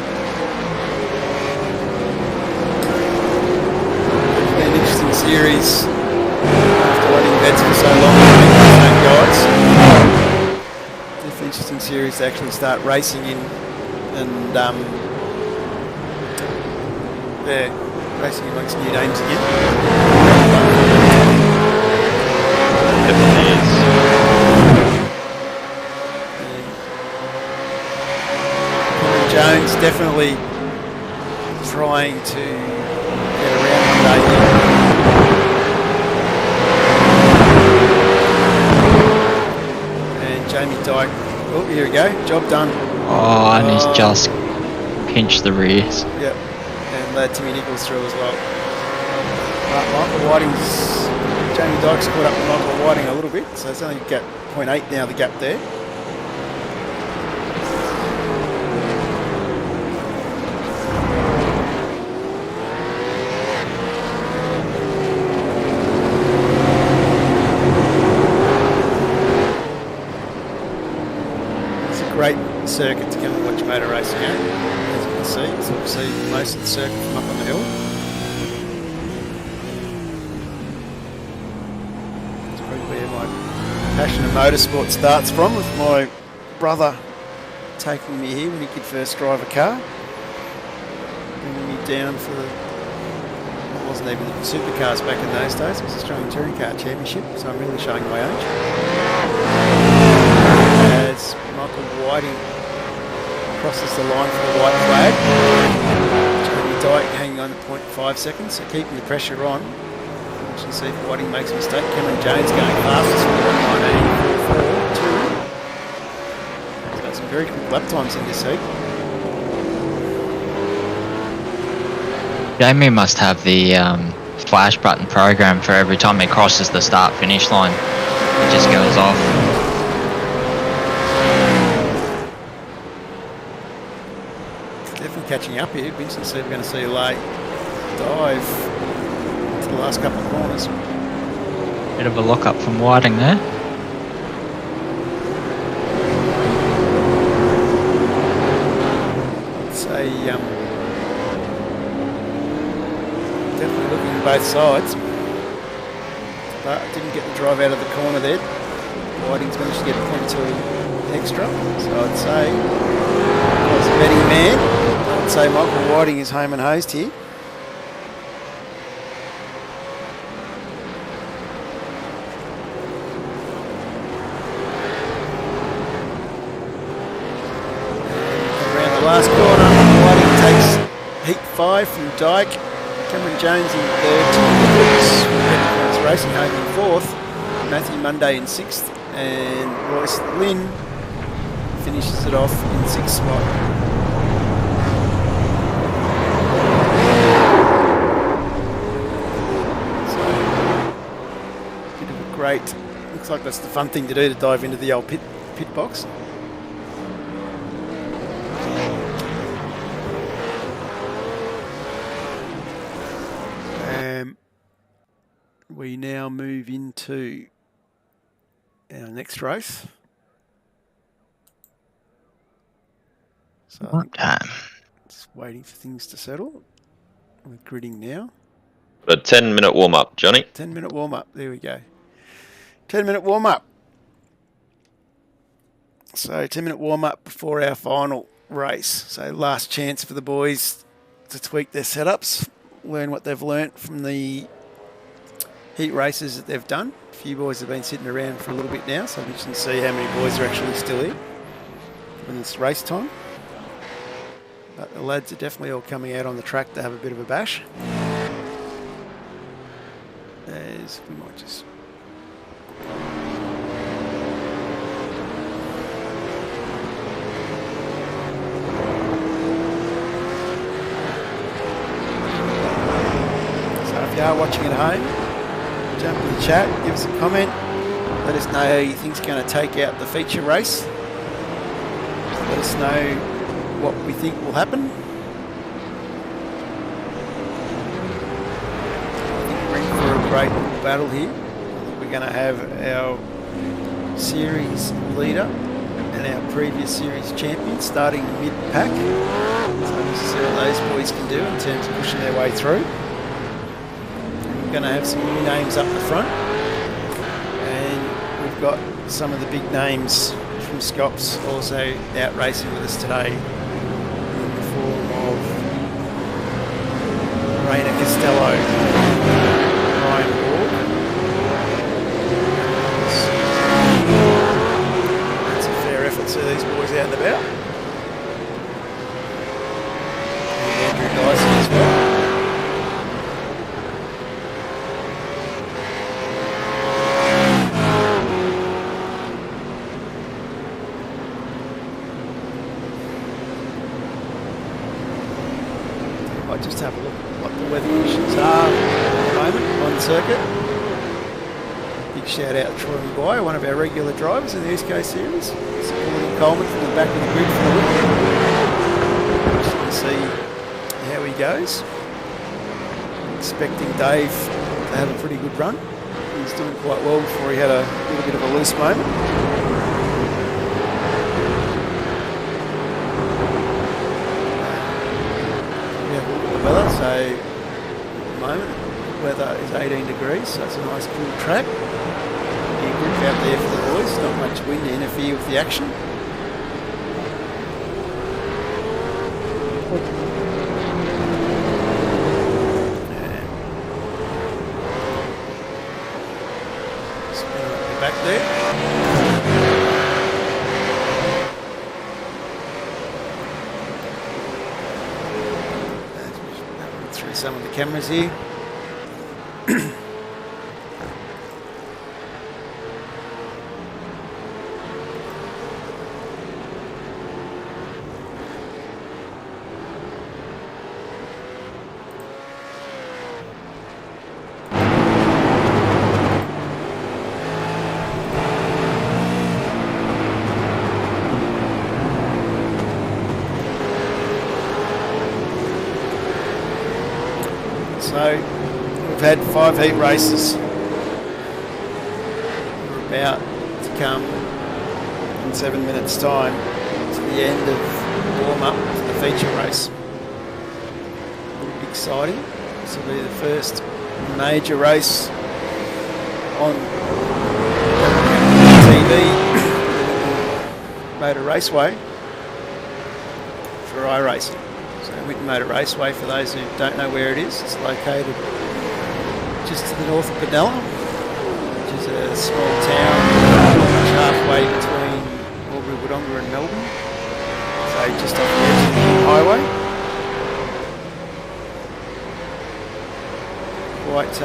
It's been an interesting series after running events for so long, the same guys. Definitely interesting series to actually start racing in and racing amongst new names again. Definitely is. Cameron Jones definitely trying to get around today. And Jamie Dyke, oh here we go, job done. Oh, and he's just pinched the rears. Yep, and Timmy Nichols through as well. Michael Whiting's, Jamie Dyke's caught up with Michael Whiting a little bit, so it's only gap 0.8 now, the gap there. It's a great circuit to come and watch motor racing at, as you can see. So you can see most of the circuit from up on the hill. That's probably where my passion of motorsport starts from, with my brother taking me here when he could first drive a car, bringing me down for the, it wasn't even the supercars back in those days, it was the Australian Touring Car Championship, so I'm really showing my age. As Michael Whiting crosses the line for the white flag. Jamie Dyke hanging on at 0.5 seconds, so keeping the pressure on. Watch and see if Whiting makes a mistake. Cameron Jones going fastest with 1:19.44.2. He's got some very quick lap times in this heat. Jamie must have the flash button program for every time he crosses the start finish line. It just goes off. Definitely catching up here. Vincent said we're going to see a late dive to the last couple of corners. Bit of a lock up from Whiting there. I'd say definitely looking at both sides. But didn't get the drive out of the corner there. Whiting's managed to get a 0.2 extra. So I'd say, as a betting man, I'd say Michael Whiting is home and hosed here. Around the last corner, Whiting takes heat 5 from Dyke. Cameron Jones in third. Nichols racing home in fourth. Matthew Munday in sixth. And Royce Lynn finishes it off in sixth spot. So, bit of a great, looks like that's the fun thing to do, to dive into the old pit box. We now move into our next race. So I think just waiting for things to settle. We're gridding now. A 10-minute warm-up, Johnny. 10-minute warm-up. There we go. 10-minute warm-up. So 10-minute warm-up before our final race. So last chance for the boys to tweak their setups, learn what they've learnt from the heat races that they've done. A few boys have been sitting around for a little bit now, so I'm interested to see how many boys are actually still here when it's race time. But the lads are definitely all coming out on the track to have a bit of a bash. As races. We might just... So if you are watching at home, jump in the chat, give us a comment. Let us know how you think's going to take out the feature race. Let us know what we think will happen. I think we're in for a great battle here. I think we're going to have our series leader and our previous series champion starting mid-pack. So we'll see what those boys can do in terms of pushing their way through. We're going to have some new names up the front. And we've got some of the big names from Scops also out racing with us today in the form of Rainer Costello, Ryan Ward. That's a fair effort to see these boys out and about. And Andrew Dyson as well. Just have a look at what the weather conditions are at the moment on circuit. Big shout out to Troy Maguire, one of our regular drivers in the East Coast Series, supporting Coleman from the back of the grid for the win. Just want to see how he goes. Expecting Dave to have a pretty good run. He was doing quite well before he had a little bit of a loose moment. Weather, so at the moment the weather is 18 degrees, so it's a nice cool track. New grip out there for the boys, not much wind to interfere with the action. Spinner up the back there. Some of the cameras here. So we've had 5 heat races. We're about to come in 7 minutes time to the end of warm-up to the feature race. It'll be exciting. This will be the first major race on TV Motor Raceway for iRacing. Winton Motor Raceway, for those who don't know where it is, it's located just to the north of Benalla, which is a small town halfway between Albury, Wodonga and Melbourne, so just off the edge of the highway. Quite a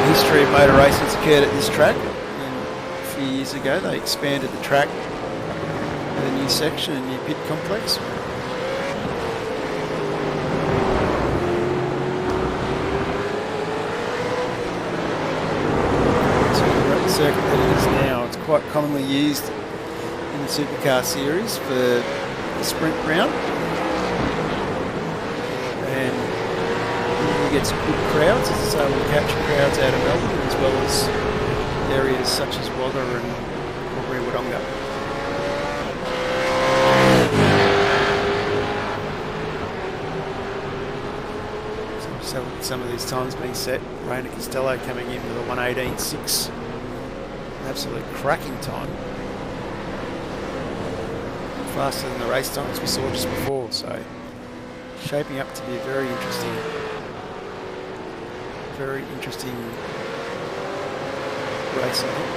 history of motor racing has occurred at this track, and a few years ago they expanded the track with a new section and new pit complex. Circuit that it is now. It's quite commonly used in the supercar series for the sprint round, and you get some good crowds, as I say, we'll capture crowds out of Melbourne as well as areas such as Wagga and Albury Wodonga. So some of these times being set. Rainer Costello coming in with a 1:18.6. Absolute cracking time. Faster than the race times we saw just before, so shaping up to be a very interesting race, I think.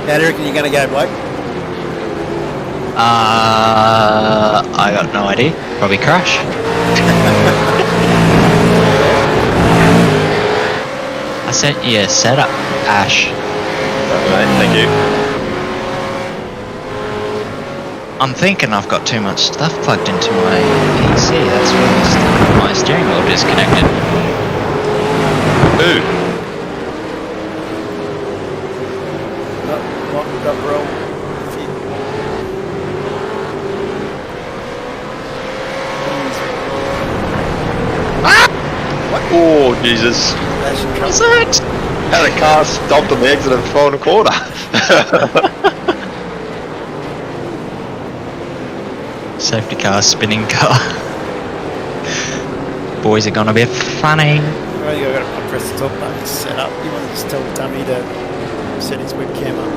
How do you reckon you're going to go, Blake? I got no idea. Probably crash. sent you a setup, Ash. Mate, thank you. I'm thinking I've got too much stuff plugged into my PC. That's why my steering wheel disconnected. Ooh. Locked up roll. Oh, Jesus. What's that? How the car stopped on the exit of the final quarter. Safety car, spinning car. Boys are gonna be funny. Right, you got to press the top button to set up. You want to just tell the dummy to set his webcam up.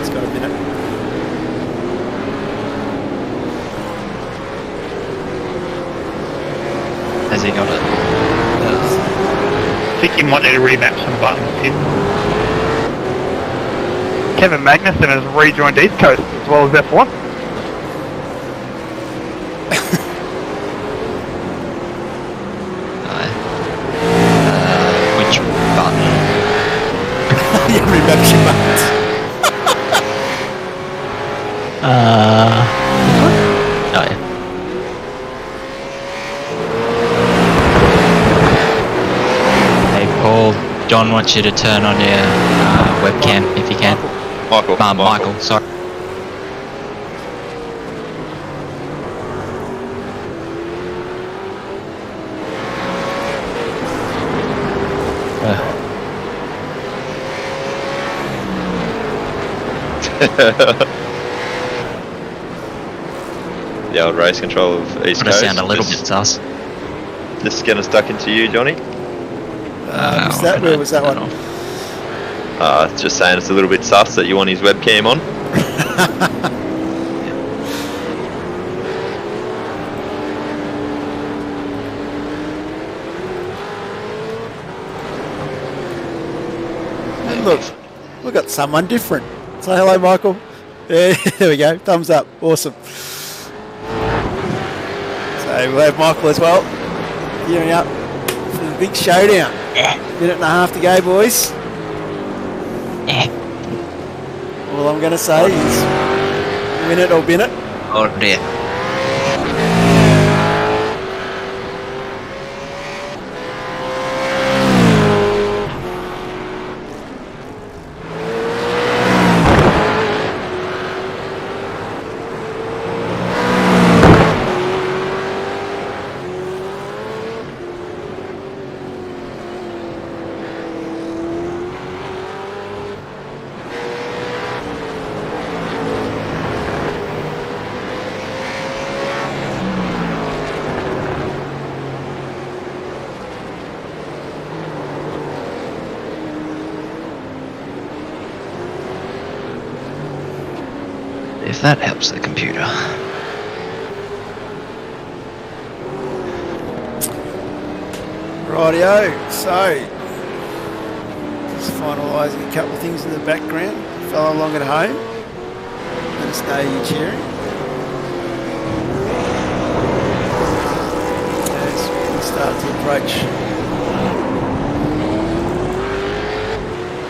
It's got a minute. Has he got it? I think you might need to remap some buttons here. Kevin Magnussen has rejoined East Coast as well as F1. Which button? You remember your buttons. Oh yeah. Hey Paul, John wants you to turn on your webcam if you can. Michael, sorry. The old race control of East Gonna Coast. sound a little bit sus. Just getting stuck into you, Johnny. Where was that one? Just saying it's a little bit sus that you want his webcam on. And look, we've got someone different. Say hello, Michael. Yeah, there we go. Thumbs up. Awesome. So we'll have Michael as well. Gearing up for the big showdown. Minute and a half to go, boys. All I'm going to say is win it or bin it. Oh dear. If that helps the computer. Rightio, so just finalising a couple of things in the background. Fellow along at home, let us know you're cheering. As we start to approach.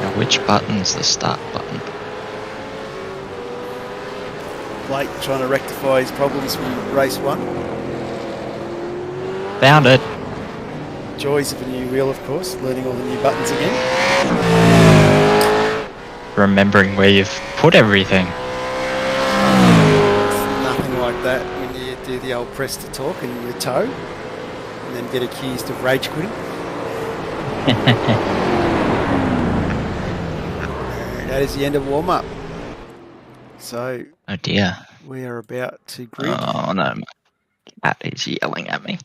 Now which button's the start button? Blake trying to rectify his problems from race one. Found it. Joys of a new wheel, of course, learning all the new buttons again. Remembering where you've put everything. It's nothing like that when you do the old press to talk and you tow and then get accused of rage quitting. That is the end of warm-up. So Oh dear. we are about to grid. Oh no, my cat is yelling at me.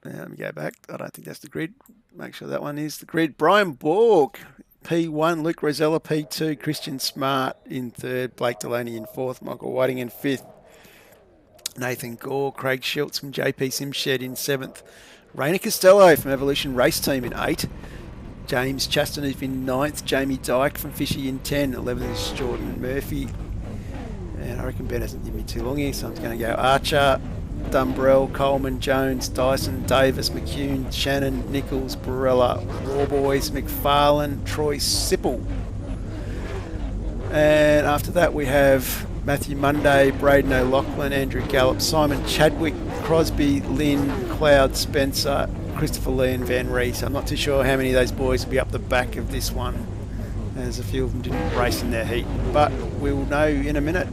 Let me go back. I don't think that's the grid. Make sure that one is the grid. Brian Borg, P1. Luke Rosella, P2. Christian Smart in third. Blake Delaney in fourth. Michael Whiting in fifth. Nathan Gore. Craig Schultz from JP Simshed in seventh. Rainer Costello from Evolution Race Team in 8. James Chastaneuf in 9th. Jamie Dyke from Fishy in 10. 11 is Jordan Murphy. And I reckon Ben hasn't given me too long here, so I'm going to go Archer, Dumbrell, Coleman, Jones, Dyson, Davis, McCune, Shannon, Nichols, Barella, Warboys, McFarlane, Troy Sipple. And after that we have Matthew Munday, Braden O'Loughlin, Andrew Gallup, Simon Chadwick, Crosby, Lynn, Cloud, Spencer, Christopher Lee and Van Rees. I'm not too sure how many of those boys will be up the back of this one, as a few of them didn't race in their heat. But we'll know in a minute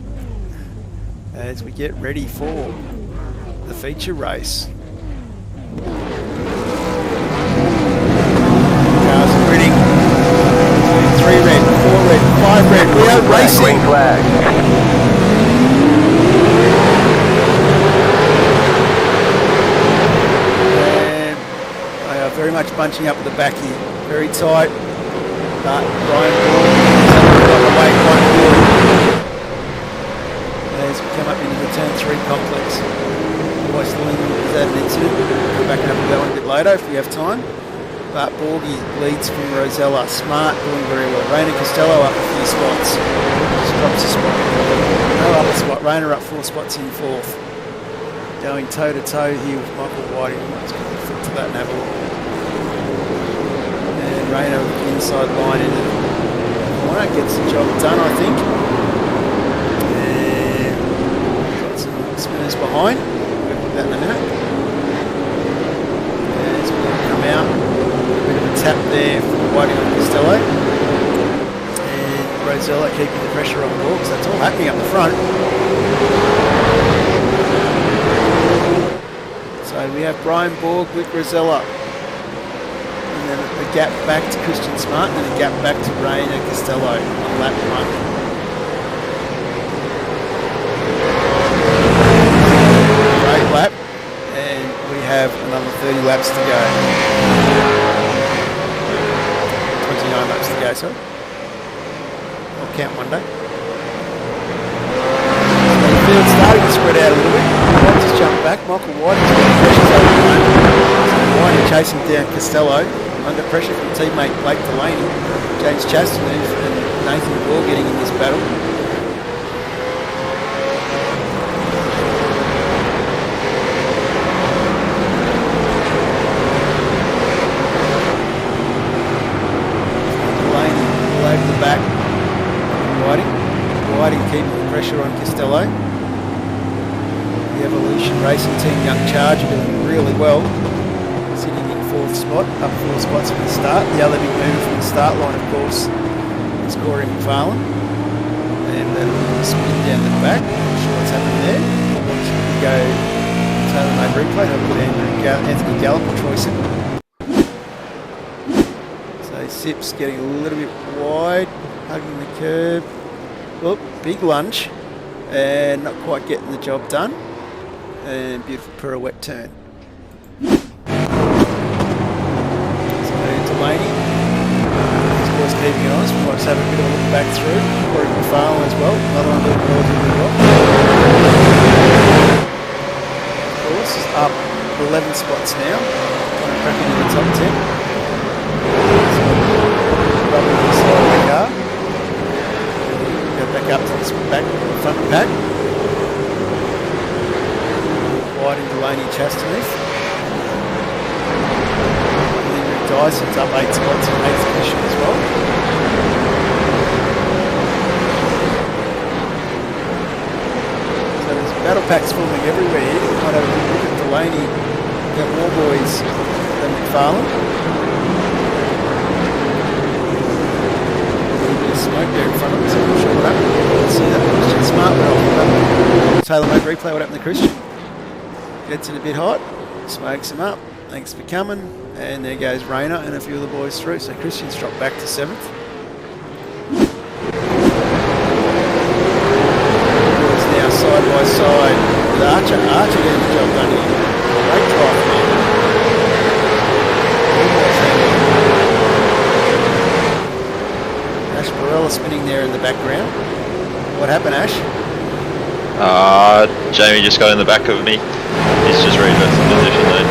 as we get ready for the feature race. Cars are ready. 3 red, 4 red, 5 red. We are racing. Green flag. And they are very much bunching up at the back here. Very tight. But Brian Ball got away quite good as we come up into the turn 3 complex. Otherwise, the Lincoln is at an incident. We'll come back and have that one a bit later if we have time. But Borgie leads from Rosella. Smart doing very well. Rainer Costello up a few spots. Just drops a spot. No up a spot. Rainer up 4 spots in 4th. Going toe to toe here with Michael Whiting. Let's get the foot to that and have a look. And Rainer with the inside line into the corner. Gets the job done, I think. And got some spinners behind. We'll put that in a minute. And it's going to come out. Bit of a tap there for Whiting on Costello. And Rosella keeping the pressure on Borg, so that's all happening up the front. So we have Brian Borg with Rosella. And then a gap back to Christian Smart, and then a gap back to Rainer Costello on lap 1. Great lap. And we have another 30 laps to go. 29 laps to go, sorry. I'll count one day. So the field's starting to spread out a little bit. White just jumped back. Michael White is getting pressure over the moment. So White chasing down Costello under pressure from teammate Blake Delaney. James Chaston and Nathan Gore getting in this battle. Over the back, Whiting keeping the pressure on Costello. The Evolution Racing Team Young Charger doing really well, sitting in 4th spot, up 4 spots from the start. The other big mover from the start line, of course, is Corey McFarlane. And a little spin down the back. Not sure what's happening there. Should we go tailor-made replay? Have a look at Anthony Gallup or Troy Sipple. Sips getting a little bit wide, hugging the curb. Oh, big lunge, and not quite getting the job done. And beautiful pirouette turn. So Delaney, of course, keeping it honest. We might just have a bit of a look back through. Corey McFarlane as well. Another one doing relatively well. Of course, is up 11 spots now. Trying to crack into the top 10. Inside the car. Go back up to this front pack. White and Delaney Chastaneef. Henry Dyson's up 8 spots in 8th position as well. So there's battle packs forming everywhere here. You might have a look at Delaney, got more boys than McFarlane. Smoke there in front of us, I'm not sure what happened. Let's see that. Christian Smart went off. Tailor-made replay, what happened to Christian? Gets it a bit hot, smokes him up. Thanks for coming. And there goes Rainer and a few of the boys through. So Christian's dropped back to 7th. Boys now side by side with Archer. Archer getting the job done here. Great drive from him. Ash Barella spinning there in the background. What happened, Ash? Jamie just got in the back of me. He's just reversed the position though.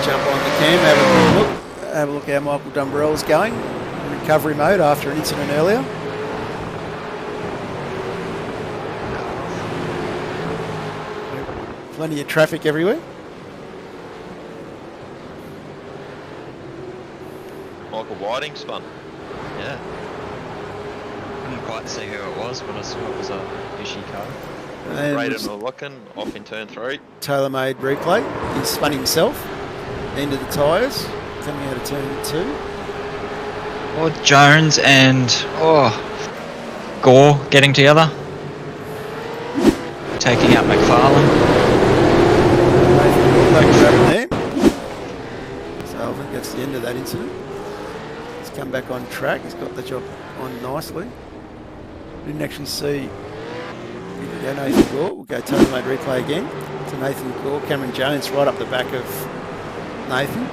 Jump on the cam, have a quick look. Have a look how Michael Dumbrell's going. In recovery mode after an incident earlier. Plenty of traffic everywhere. Michael Whiting spun. Yeah. Couldn't quite see who it was, but I saw it was a fishy car. And Braden McLaughlin off in turn 3. tailor-made replay. He spun himself. End of the tyres. Coming out of turn 2. Or Jones and Gore getting together. Taking out McFarlane. There. So I think that's the end of that incident. He's come back on track. He's got the job on nicely. Didn't actually see. Here we go, Nathan Gore. We'll go tailor-made replay again. To Nathan Gore. Cameron Jones right up the back of Nathan.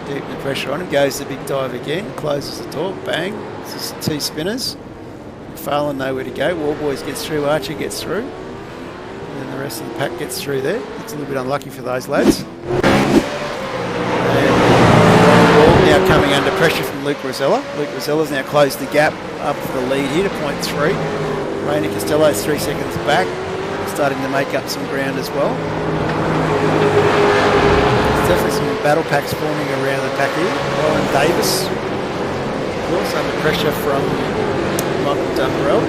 Deep the pressure on him. Goes the big dive again. Closes the door. Bang. It's just 2 spinners. McFarlane nowhere to go. Warboys gets through. Archer gets through. And then the rest of the pack gets through there. It's a little bit unlucky for those lads. And now coming under pressure from Luke Rosella. Luke Rosella's now closed the gap up for the lead here to point 3. Rainer Costello's 3 seconds back. Starting to make up some ground as well. There's definitely some battle packs forming around the pack here. Warren Davis, of course, under pressure from Michael Dumbrell,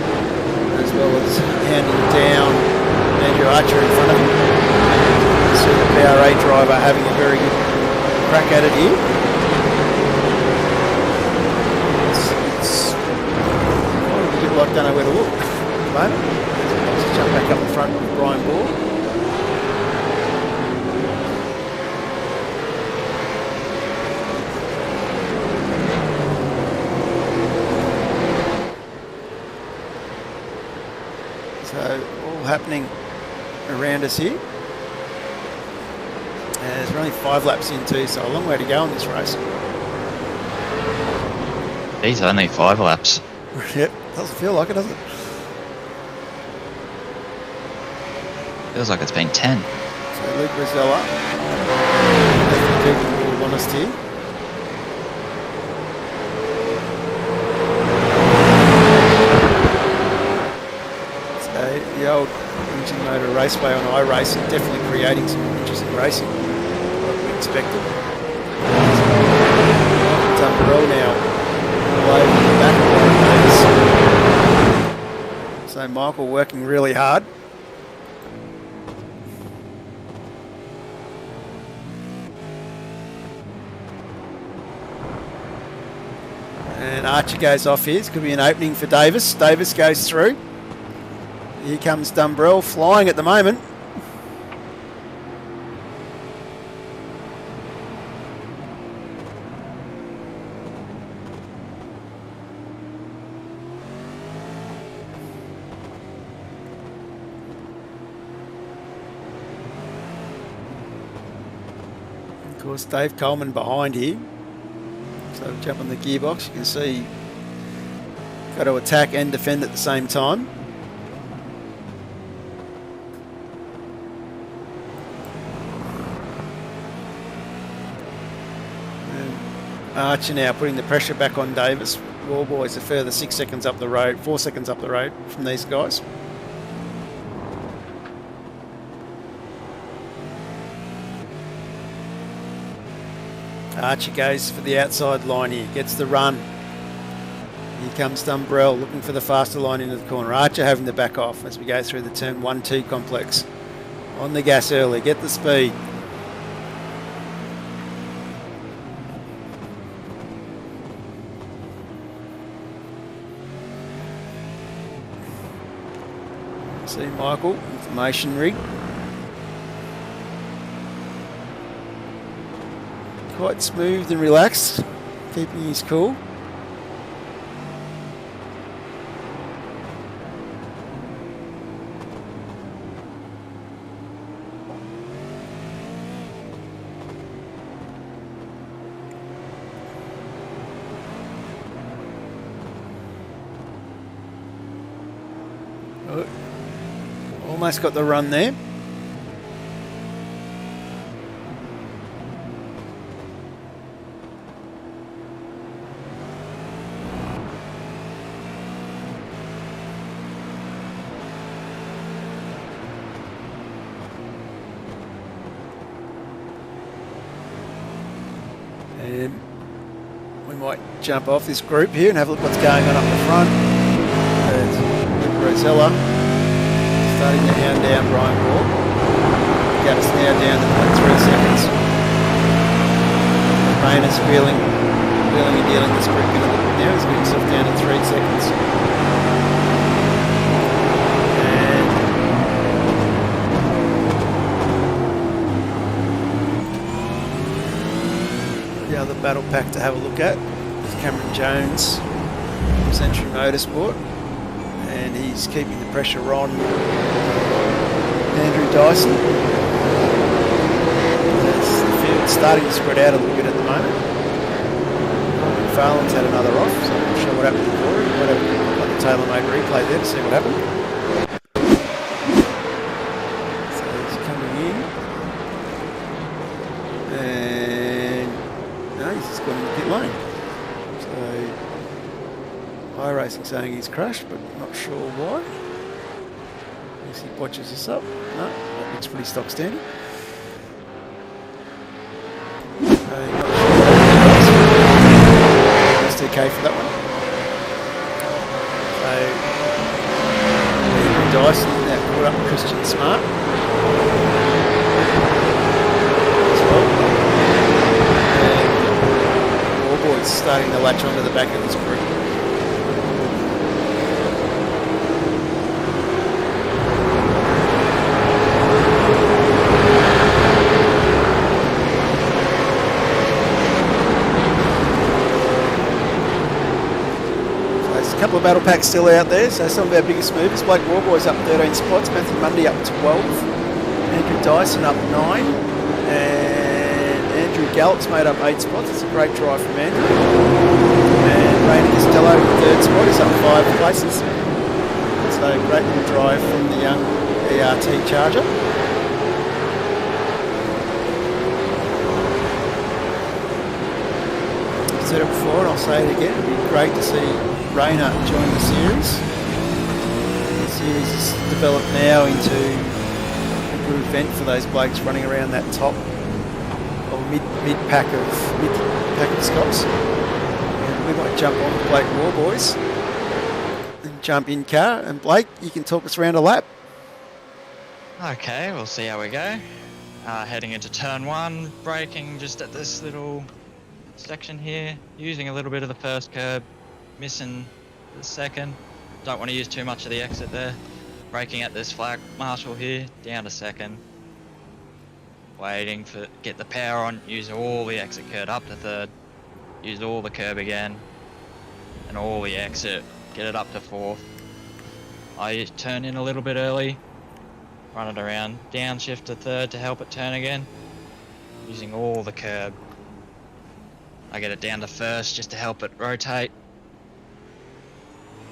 as well as handing down Andrew Archer in front of him. So the PRA driver having a very good crack at it here. It's quite a bit like don't know where to look at the moment. Let's jump back up the front with Brian Ball. So all happening around us here. And we're only 5 laps in too, so a long way to go in this race. These are only 5 laps. Yep, doesn't feel like it, does it? Feels like it's been 10. So Luke Rosella, keeping all honest here. So the old engine motor raceway on iRacing definitely creating some interesting racing, like we expected. Dumbrell now all over the back of the so Michael working really hard. And Archer goes off here. It's going to be an opening for Davis. Davis goes through. Here comes Dumbrell flying at the moment. Of course, Dave Coleman behind here. So jump on the gearbox, you can see got to attack and defend at the same time. And Archer now putting the pressure back on Davis. Warboys a further 6 seconds up the road, 4 seconds up the road from these guys. Archer goes for the outside line here, gets the run. Here comes Dumbrell looking for the faster line into the corner. Archer having to back off as we go through the turn 1-2 complex. On the gas early, get the speed. See Michael, information rig. Quite smooth and relaxed, keeping his cool. Oh, almost got the run there. we might jump off this group here and have a look what's going on up the front. There's Luke Rosella starting to hound down Brian Wall. Gavis now down to like 3 seconds. Rayner's wheeling and dealing this group in a little bit now. He's got himself down to 3 seconds. And the other battle pack to have a look at is Cameron Jones from Century Motorsport, and he's keeping the pressure on Andrew Dyson. The field's starting to spread out a little bit at the moment. Fallon's had another off, so I'm not sure what happened to Corey. Might have got the tailor-made replay there to see what happened. So he's coming in. And no, he's just gone in the pit lane. So iRacing saying he's crashed, but not sure why. Unless he botches this up. No, that looks pretty stock standard. Okay for that one. So Andrew Dyson now caught up with Christian Smart as well. And All Boys starting to latch onto the back of this group. A couple of battle packs still out there, so some of our biggest movers. Blake Warboy's up 13 spots, Matthew Mundy up 12, Andrew Dyson up 9, and Andrew Gallop's made up 8 spots. It's a great drive from Andrew. And Rainer Costello, 3rd spot, is up 5 places. So great little drive from the young ERT Charger. I've said it before and I'll say it again, it'd be great to see Rayner join the series. The series is developed now into a good event for those blokes running around that top or mid pack of Scots. And we might jump on the Blake War Boys and jump in car. And Blake, you can talk us around a lap. Okay, we'll see how we go. Heading into turn 1, braking just at this little section here, using a little bit of the first curb. Missing the second. Don't want to use too much of the exit there. Braking at this flag marshal here, down to second. Waiting for get the power on, use all the exit curb up to third. Use all the curb again. And all the exit, get it up to fourth. I turn in a little bit early. Run it around, downshift to third to help it turn again. Using all the curb. I get it down to first just to help it rotate.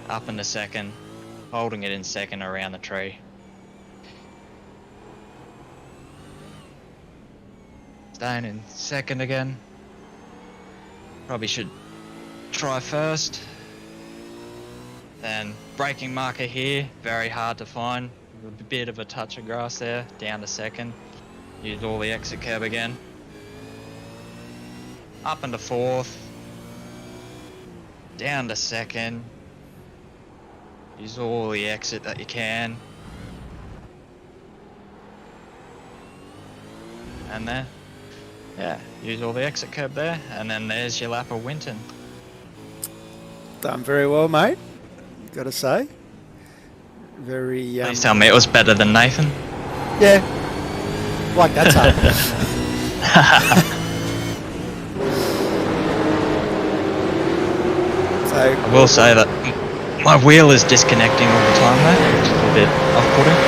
Up into second, holding it in second around the tree. Staying in second again. Probably should try first. Then braking marker here, very hard to find. A bit of a touch of grass there, down to second. Use all the exit curb again. Up into fourth. Down to second. Use all the exit that you can. And there. Yeah, use all the exit curb there. And then there's your lap of Winton. Done very well, mate. Got to say. Very... Please tell me it was better than Nathan. Yeah. Like that's hard. So, I will say that my wheel is disconnecting all the time there, which is a bit off-putting.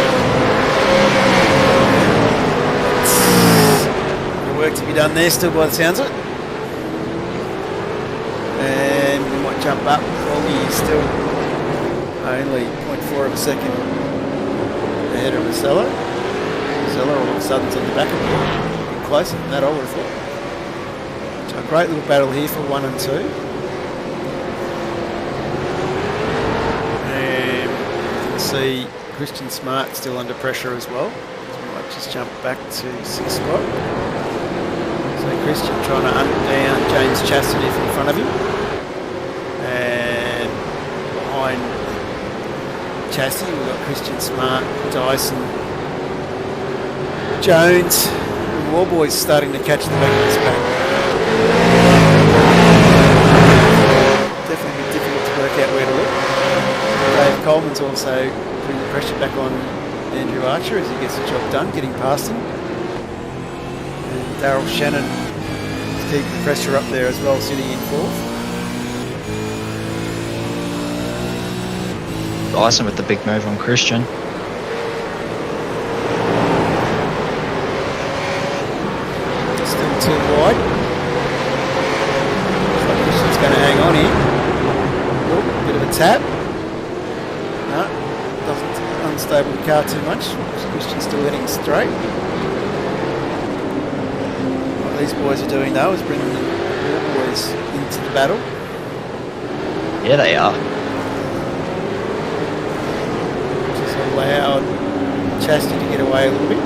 Work to be done there still by the sounds of it. And we might jump up. Foggy is still only 0.4 of a second ahead of Rosello. Rosello all of a sudden is on the back of it. A bit closer than that, I would have thought. So a great little battle here for 1 and 2. And you can see Christian Smart still under pressure as well. So we might just jump back to 6th spot. So Christian trying to hunt down James Chastity in front of him. And behind Chastity, we've got Christian Smart, Dyson, Jones, and Warboys starting to catch the back of this back. Definitely difficult to work out where to look. Dave Coleman's also putting the pressure back on Andrew Archer as he gets the job done, getting past him. And Darryl Shannon is keeping the pressure up there as well, sitting in fourth. Dyson with the big move on Christian. Still too wide. Looks like Christian's going to hang on here. Oh, bit of a tap. No, doesn't unstable the car too much. Christian's still heading straight. What these boys are doing though is bringing the boys into the battle. Yeah, they are. Just allowed Chastity to get away a little bit.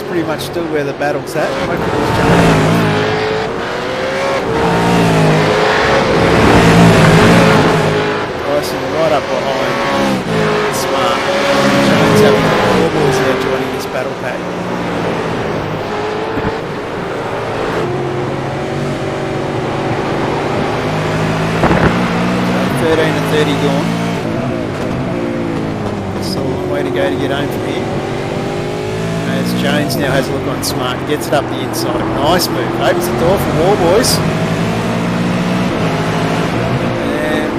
Pretty much still where the battle's at. Dyson right up behind Smart. Jones having four boys there joining this battle pack. So 13 to 30 gone. Still a long way to go to get home from here. As Jones now has a look on Smart, gets it up the inside. Nice move. Opens the door for Warboys. And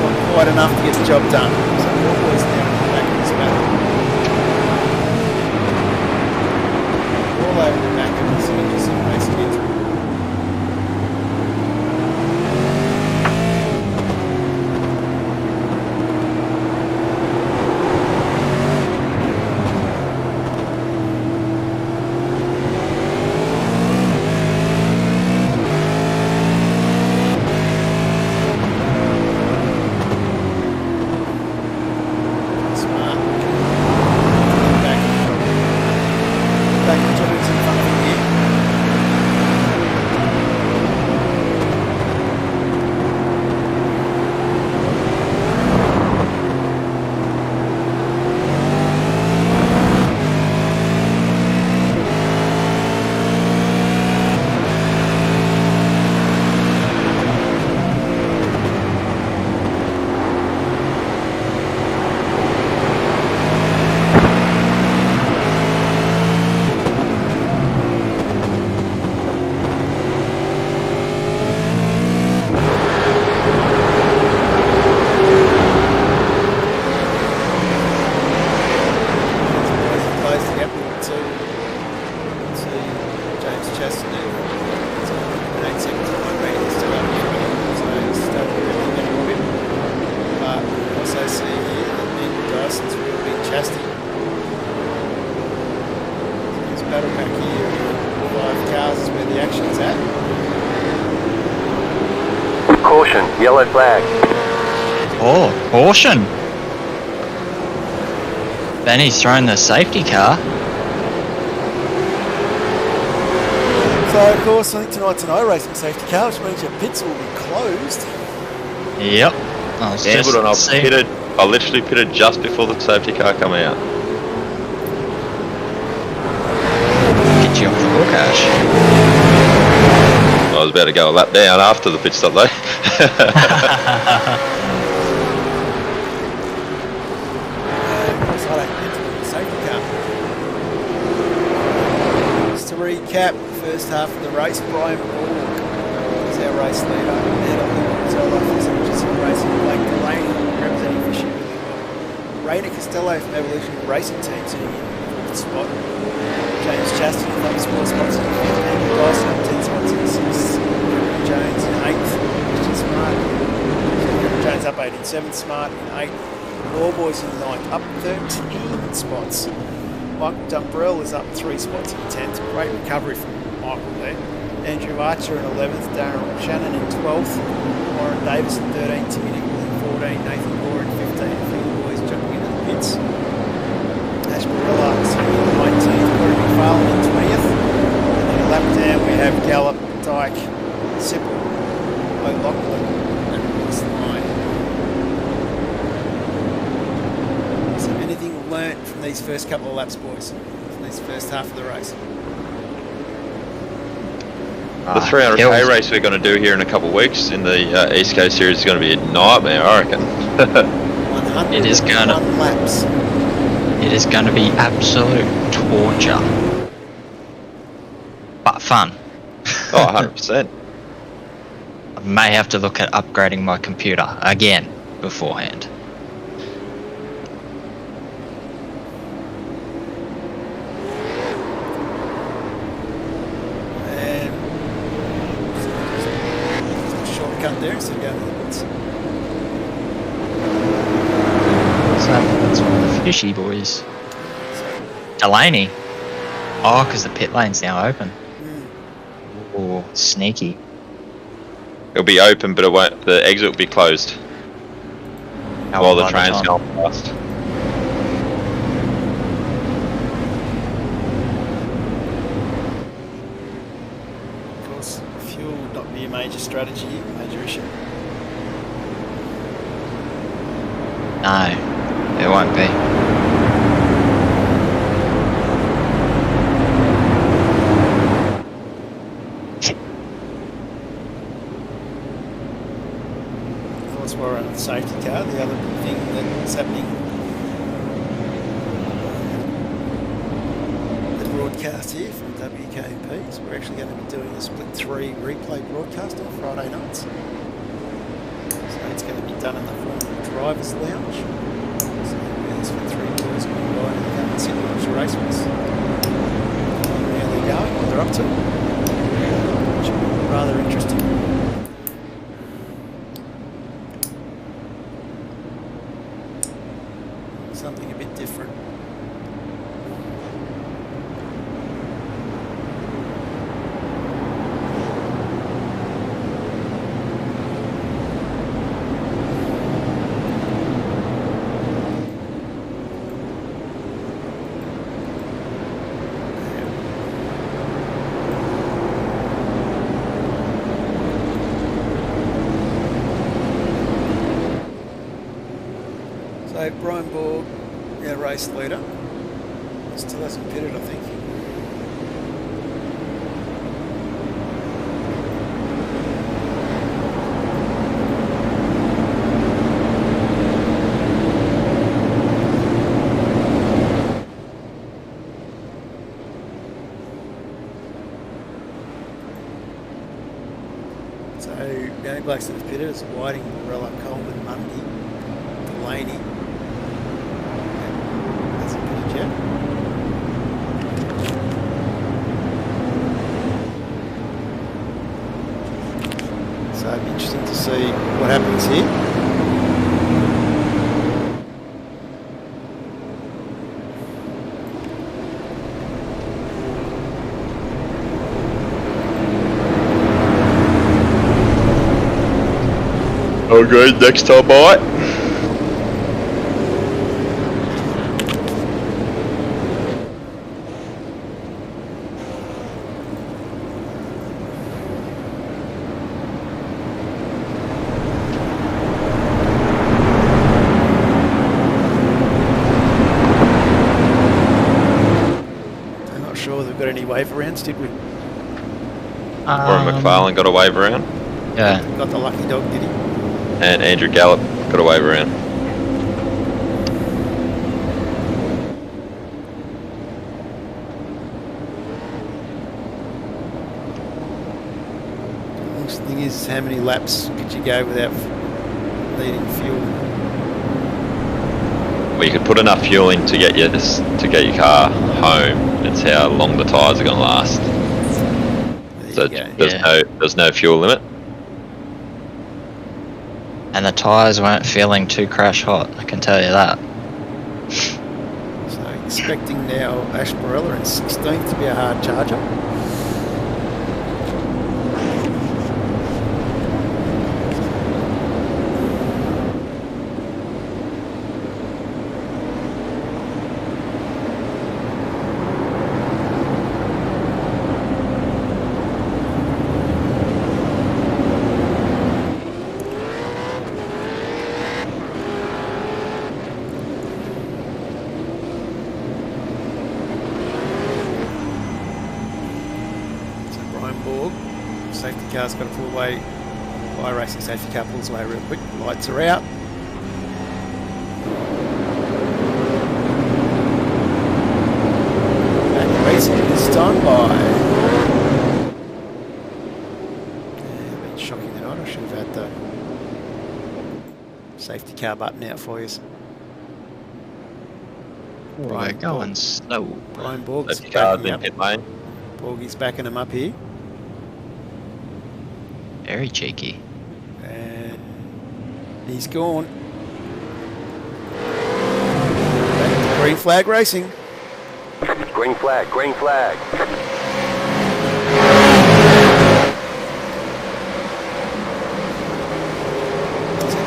not quite enough to get the job done. So Warboys now back in this battle. All over the back of this engine racing entry. Caution, yellow flag. Oh, caution. Benny's throwing the safety car. So, of course, I think tonight's an iRacing safety car, which means your pits will be closed. Yep. I literally pitted just before the safety car come out. Get you off the hook, Ash. I was about to go a lap down after the pit stop though. Safety car. Just to recap, first half of the race, Brian Borg is our race leader. Ahead of him, Racing, Blake Delaney representing Fisher. Rainer Costello from Evolution Racing Team sitting in the spot. James Chastity from Sport Spots in 5th. Andrew Dyson up 10 spots in 6th. Jones in 8th. Christian Smart. Jones up 8 in 7th. Smart in 8th. Warboys in 9th. Up 13 spots. Michael Dumbrell is up 3 spots in 10th. Great recovery from Michael there. Andrew Archer in 11th. Darren Shannon in 12th. Warren Davis in 13th. Timmy Nicol in 14th. Nathan Moore in 15th. A few boys jumping into the pits. Ash Barilla in 19th. Corey McFarlane in 20th. And then a lap down we have Gallup, Dyke, Sipple, O'Loughlin and Royce Lyon. So anything learnt from these first couple of laps, boys? From this first half of the race? The 300k race we're going to do here in a couple of weeks in the East Coast Series is going to be a nightmare, I reckon. 101 It is gonna- laps. It is going to be absolute torture. But fun. Oh, 100%. I may have to look at upgrading my computer again beforehand. And shortcut there, so go to the pits. So that's one of the fishy boys. Delaney. Oh, because the pit lane's now open. Oh, sneaky. It'll be open, but it won't. The exit will be closed while the train's going past. Of course, fuel would not be a major strategy, major issue. No, it won't be. Of course, while we're on the safety car, the other big thing that's happening, the broadcast here from WK&P, is we're actually going to be doing a split 3 replay broadcast on Friday nights. So it's going to be done in the form of a driver's lounge. So there's for 3 boys going by and come and sit and watch the race with us. How they're going, what they're up to. Which will be rather interesting. Something a bit different. So Brian Borg, our race leader, still hasn't pitted, I think. So the only blokes that have pitted is Whiting, Morella, Coleman, Mundy, Delaney. Hasn't pitted yet. So it'll be interesting to see what happens here. Okay, next time, bye. I'm not sure they've got any wave rounds, did we? Warren McFarlane got a wave around, Yeah. Got the lucky dog, did he? and Andrew Gallup got a wave around. The thing is, how many laps could you go without needing fuel? Well, you could put enough fuel in to get your car home. It's how long the tyres are going to last. So There you go. there's no fuel limit. And the tyres weren't feeling too crash hot, I can tell you that. So expecting now Ashbarella in 16th to be a hard charger. Safety car's got to pull away. Fire racing safety car pulls away real quick. Lights are out. And racing is done by. Yeah, a bit shocking tonight. I should have had the safety car button out for you. We're going slow. Brian Borg's Safety car's backing in up. pit lane. Borgie's backing him up here. Very cheeky. And he's gone. Back to green flag racing. Green flag, green flag.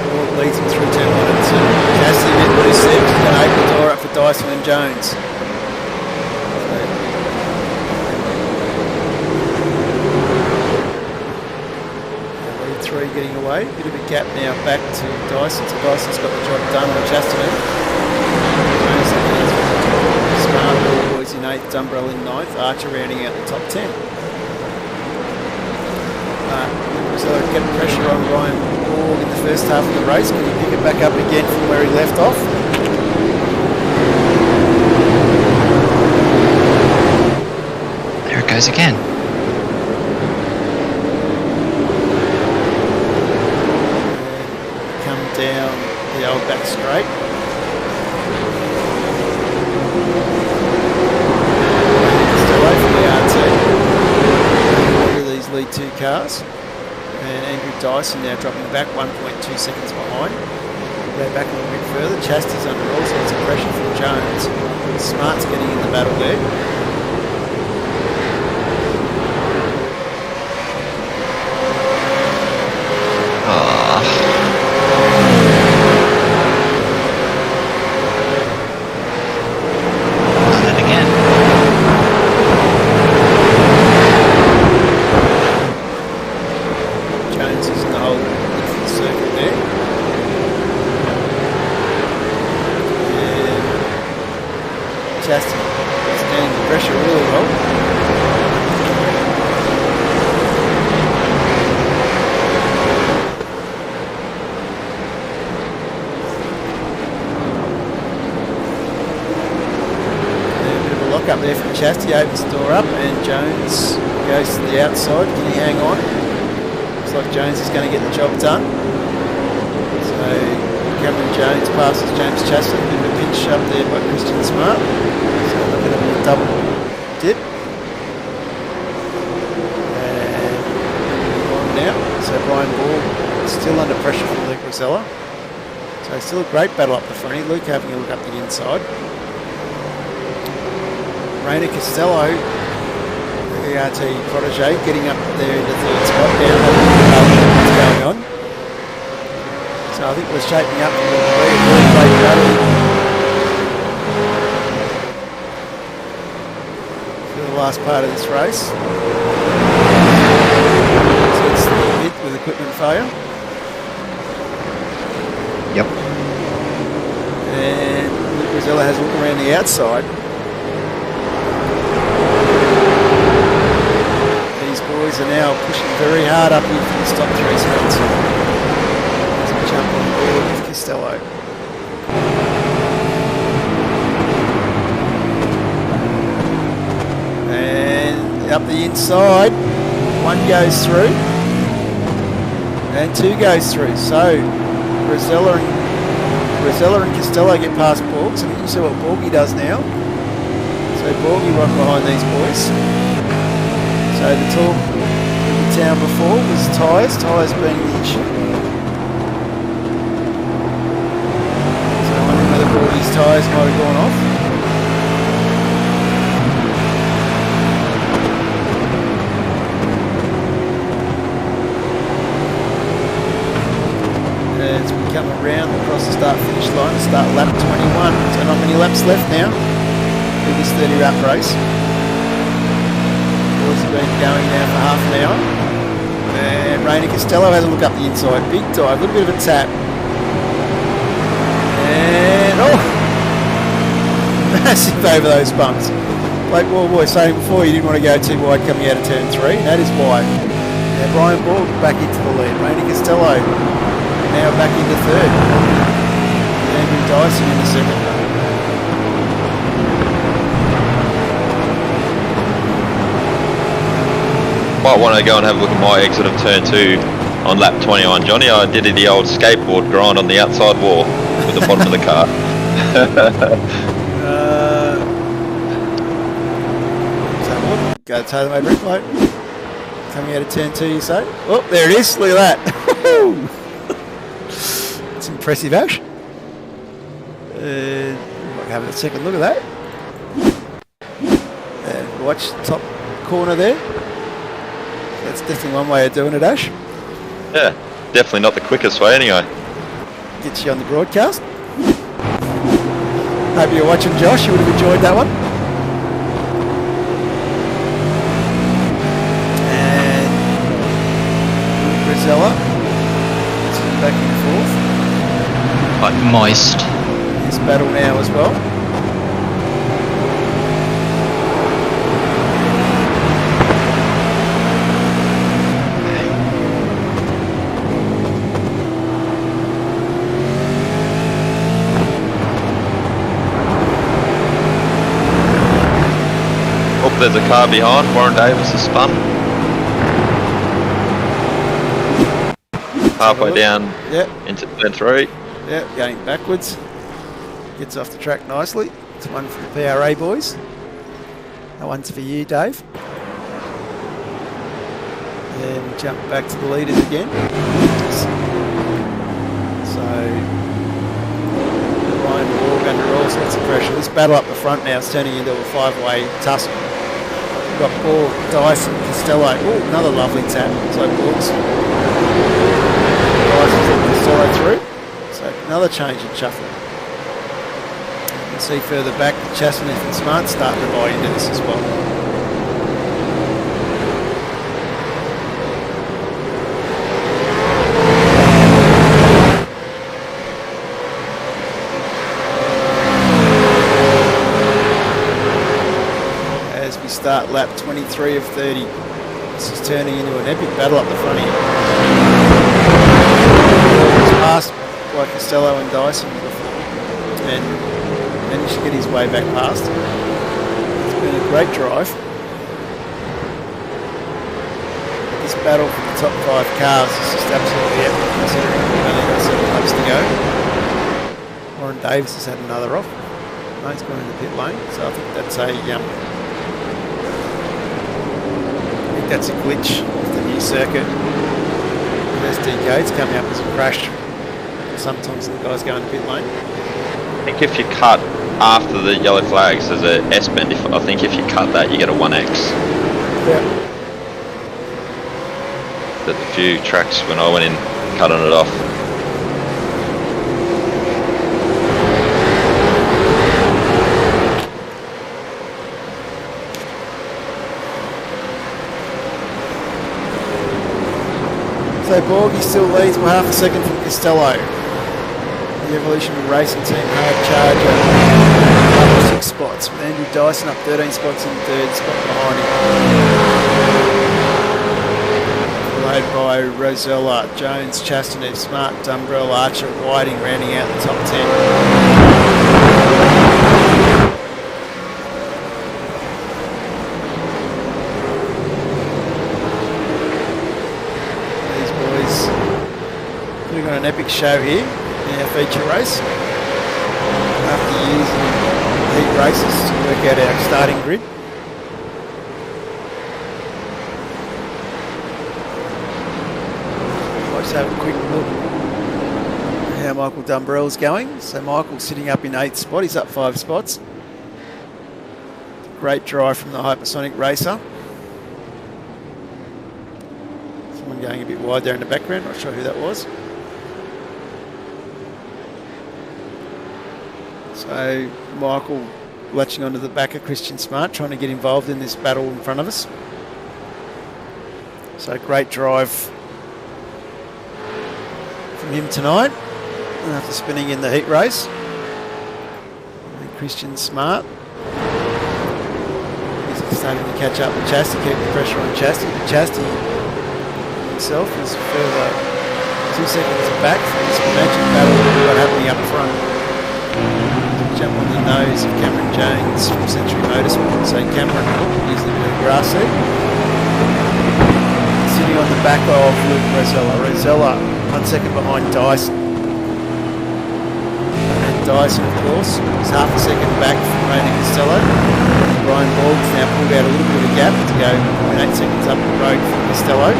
Borg leads him through turn 1 and 2. Cassidy did what he said. He's going to open the door up for Dyson and Jones. Three getting away, bit of a gap now back to Dyson. So Dyson's got the job done on Chastity. Smart boys in 8th, Dumbrell in 9th, Archer rounding out the top 10. So get pressure on Ryan Borg in the first half of the race. Can he pick it back up again from where he left off? There it goes again. Down the old back straight. Still away from the RT. Look at these lead 2 cars. And Andrew Dyson now dropping back 1.2 seconds behind. Go back a little bit further. Chastity's under all sorts of pressure from Jones. Smart's getting in the battle there. Standing the pressure really well. And a bit of a lock up there from Chastity, opens the door up and Jones goes to the outside. Can he hang on? Looks like Jones is going to get the job done. So Cameron Jones passes James Chastity, a bit of a pinch up there by Christian Smart. So look at him, a double dip. And on now. So Brian Borg still under pressure from Luke Rosella. So still a great battle up the front here. Luke having a look up the inside. Rainer Costello, the ART protege, getting up there into third spot down. What's going on? So I think we're shaping up for a really great battle for the last part of this race. So it's the pit with equipment failure. Yep. And Luke Rosella has a look around the outside. These boys are now pushing very hard up here for the top 3 spots. Jump on board with Costello. And up the inside, 1 goes through and 2 goes through. So Rosella and Costello get past Borg. So you see what Borgie does now. So Borgie right behind these boys. So the talk in the town before was tyres being the issue. Borgie's tyres might have gone off. round across the start-finish line. Start lap 21. So not many laps left now in this 30-lap race. Boys have been going now for half an hour. And Rainer Costello has a look up the inside. Big dive, a little bit of a tap. And massive over those bumps. Like Wallboy saying before, you didn't want to go too wide coming out of turn 3, and that is why. Now Brian Borg back into the lead. Rainer Costello now back into third. Andrew Dyson in the second. Might want to go and have a look at my exit of turn 2 on lap 21, Johnny. I did the old skateboard grind on the outside wall with the bottom of the car. Go to Taylor Made Brick coming out of turn 2, you say? Oh, there it is. Look at that. It's impressive, Ash. Might have a second look at that. And watch the top corner there. That's definitely one way of doing it, Ash. Yeah, definitely not the quickest way anyway. Gets you on the broadcast. Hope you're watching, Josh. You would have enjoyed that one. Back and forth. Like moist. This battle now as well. Oh, there's a car behind. Warren Davis is spun. Halfway down into turn 3. Yep, going backwards. Gets off the track nicely. It's one for the PRA boys. That one's for you, Dave. And we jump back to the leaders again. So Ryan Borg under all sorts of pressure. This battle up the front now is turning into a 5-way tussle. We've got Borg, Dyson, Costello. Oh, another lovely tap. So Borg's Costello through. So another change in shuffle. You can see further back the Chastney and Smart starting to buy into this as well. As we start lap 23 of 30. This is turning into an epic battle up the front here. Passed by Costello and Dyson before and managed to get his way back past. It's been a great drive. This battle for the top 5 cars is just absolutely epic considering we've only got 7 laps to go. Warren Davis has had another off. No, he's gone in the pit lane, so I think that's a glitch of the new circuit. SDK, it's coming up as a crash. Sometimes the guys go in the pit lane. I think if you cut after the yellow flags, there's a S bend. I think if you cut that, you get a 1X. Yeah. There's a few tracks when I went in, cutting it off. So Borgie still leads by half a second from Costello. The Evolutionary Racing Team hard charger up 6 spots with Andrew Dyson up 13 spots in the 3rd spot behind him. Followed by Rosella, Jones, Chastanet, Smart, Dumbrell, Archer, Whiting rounding out the top 10. Putting on an epic show here in our feature race. After years in heat races to work out our starting grid. Let's have a quick look at how Michael Dumbrell's going. So Michael's sitting up in 8th spot, he's up 5 spots. Great drive from the Hypersonic Racer. Someone going a bit wide there in the background, not sure who that was. So Michael latching onto the back of Christian Smart, trying to get involved in this battle in front of us. So great drive from him tonight after spinning in the heat race. And Christian Smart is starting to catch up with Chastity, keeping the pressure on Chastity. But Chastity himself is further 2 seconds back from this magic battle we've got happening up front. Jump on the nose of Cameron Jones from Century Motorsport. So Cameron using the grass seat. Sitting on the back of Luke Rosella. Rosella 1 second behind Dyson. And Dyson, of course, is half a second back from Rainer Costello. Brian Borg's now pulled out a little bit of a gap to go 0.8 seconds up the road from Costello.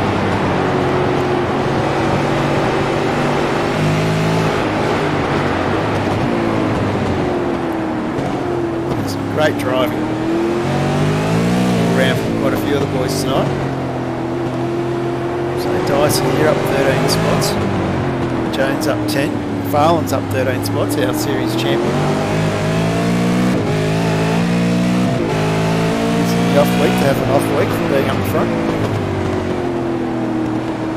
Great driving all around from quite a few of the boys tonight. So Dyson here up 13 spots. Jones up 10. Farland's up 13 spots, our series champion. Using the off week to have an off week for being up front.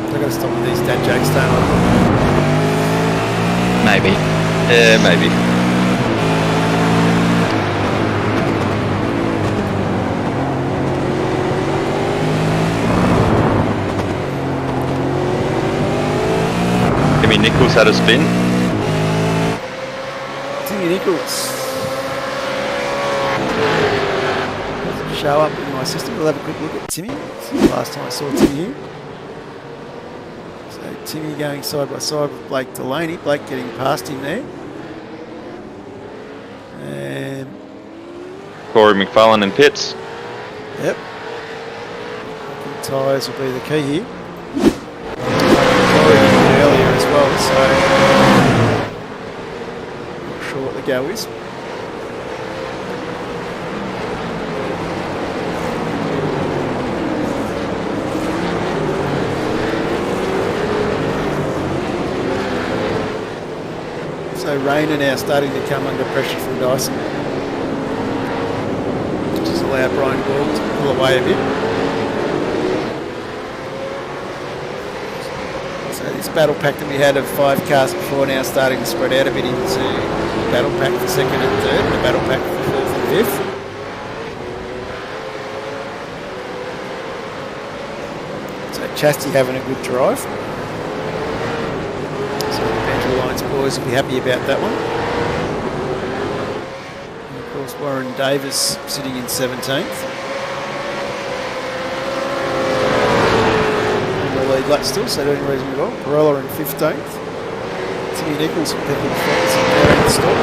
I've got to stop with these dad jokes, don't I? Maybe. Yeah, maybe. Timmy Nichols had a spin. Timmy Nichols. Show up in my system. We'll have a quick look at Timmy. This is the last time I saw Timmy here. So Timmy going side by side with Blake Delaney. Blake getting past him there. And Corey McFarlane in pits. yep. Tyres will be the key here. Earlier as well, so not sure what the go is. So Rayner now starting to come under pressure from Dyson, which has allowed Brian Gall to pull away a bit. This battle pack that we had of 5 cars before now starting to spread out a bit into the battle pack for 2nd and 3rd and the battle pack for 4th and 5th. So Chastity having a good drive. So the Andrew Lyons boys will be happy about that one. And of course Warren Davis sitting in 17th. Lead lap still, so doing reasonably well. Barella in 15th. Timmy Nichols from Pepper Defence and there in stop.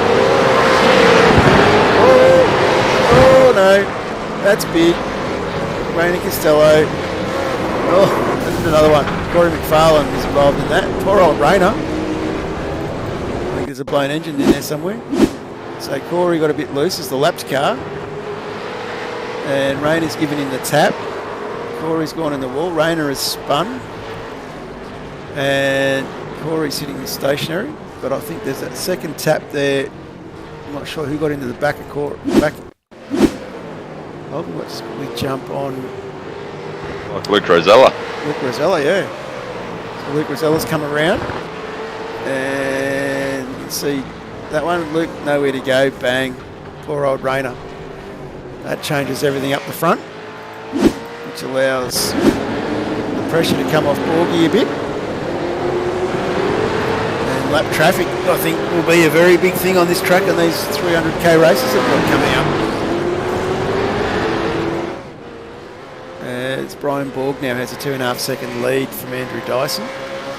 Oh no, that's big. Rainer Costello. Oh, that's another one. Corey McFarlane was involved in that. Poor old Rainer. I think there's a blown engine in there somewhere. So Corey got a bit loose as the lapped car. And Rainer's given him the tap. Corey's gone in the wall. Rayner has spun. And Corey's sitting stationary. But I think there's that second tap there. I'm not sure who got into the back of Corey. Oh, let's we jump on Like Luke Rosella. Luke Rosella, yeah. So Luke Rosella's come around. And you can see that one. Luke, nowhere to go. Bang. Poor old Rayner. That changes everything up the front, which allows the pressure to come off Borgie a bit. And lap traffic, I think, will be a very big thing on this track and these 300k races that we've got coming up. As Brian Borg now has a 2.5 second lead from Andrew Dyson.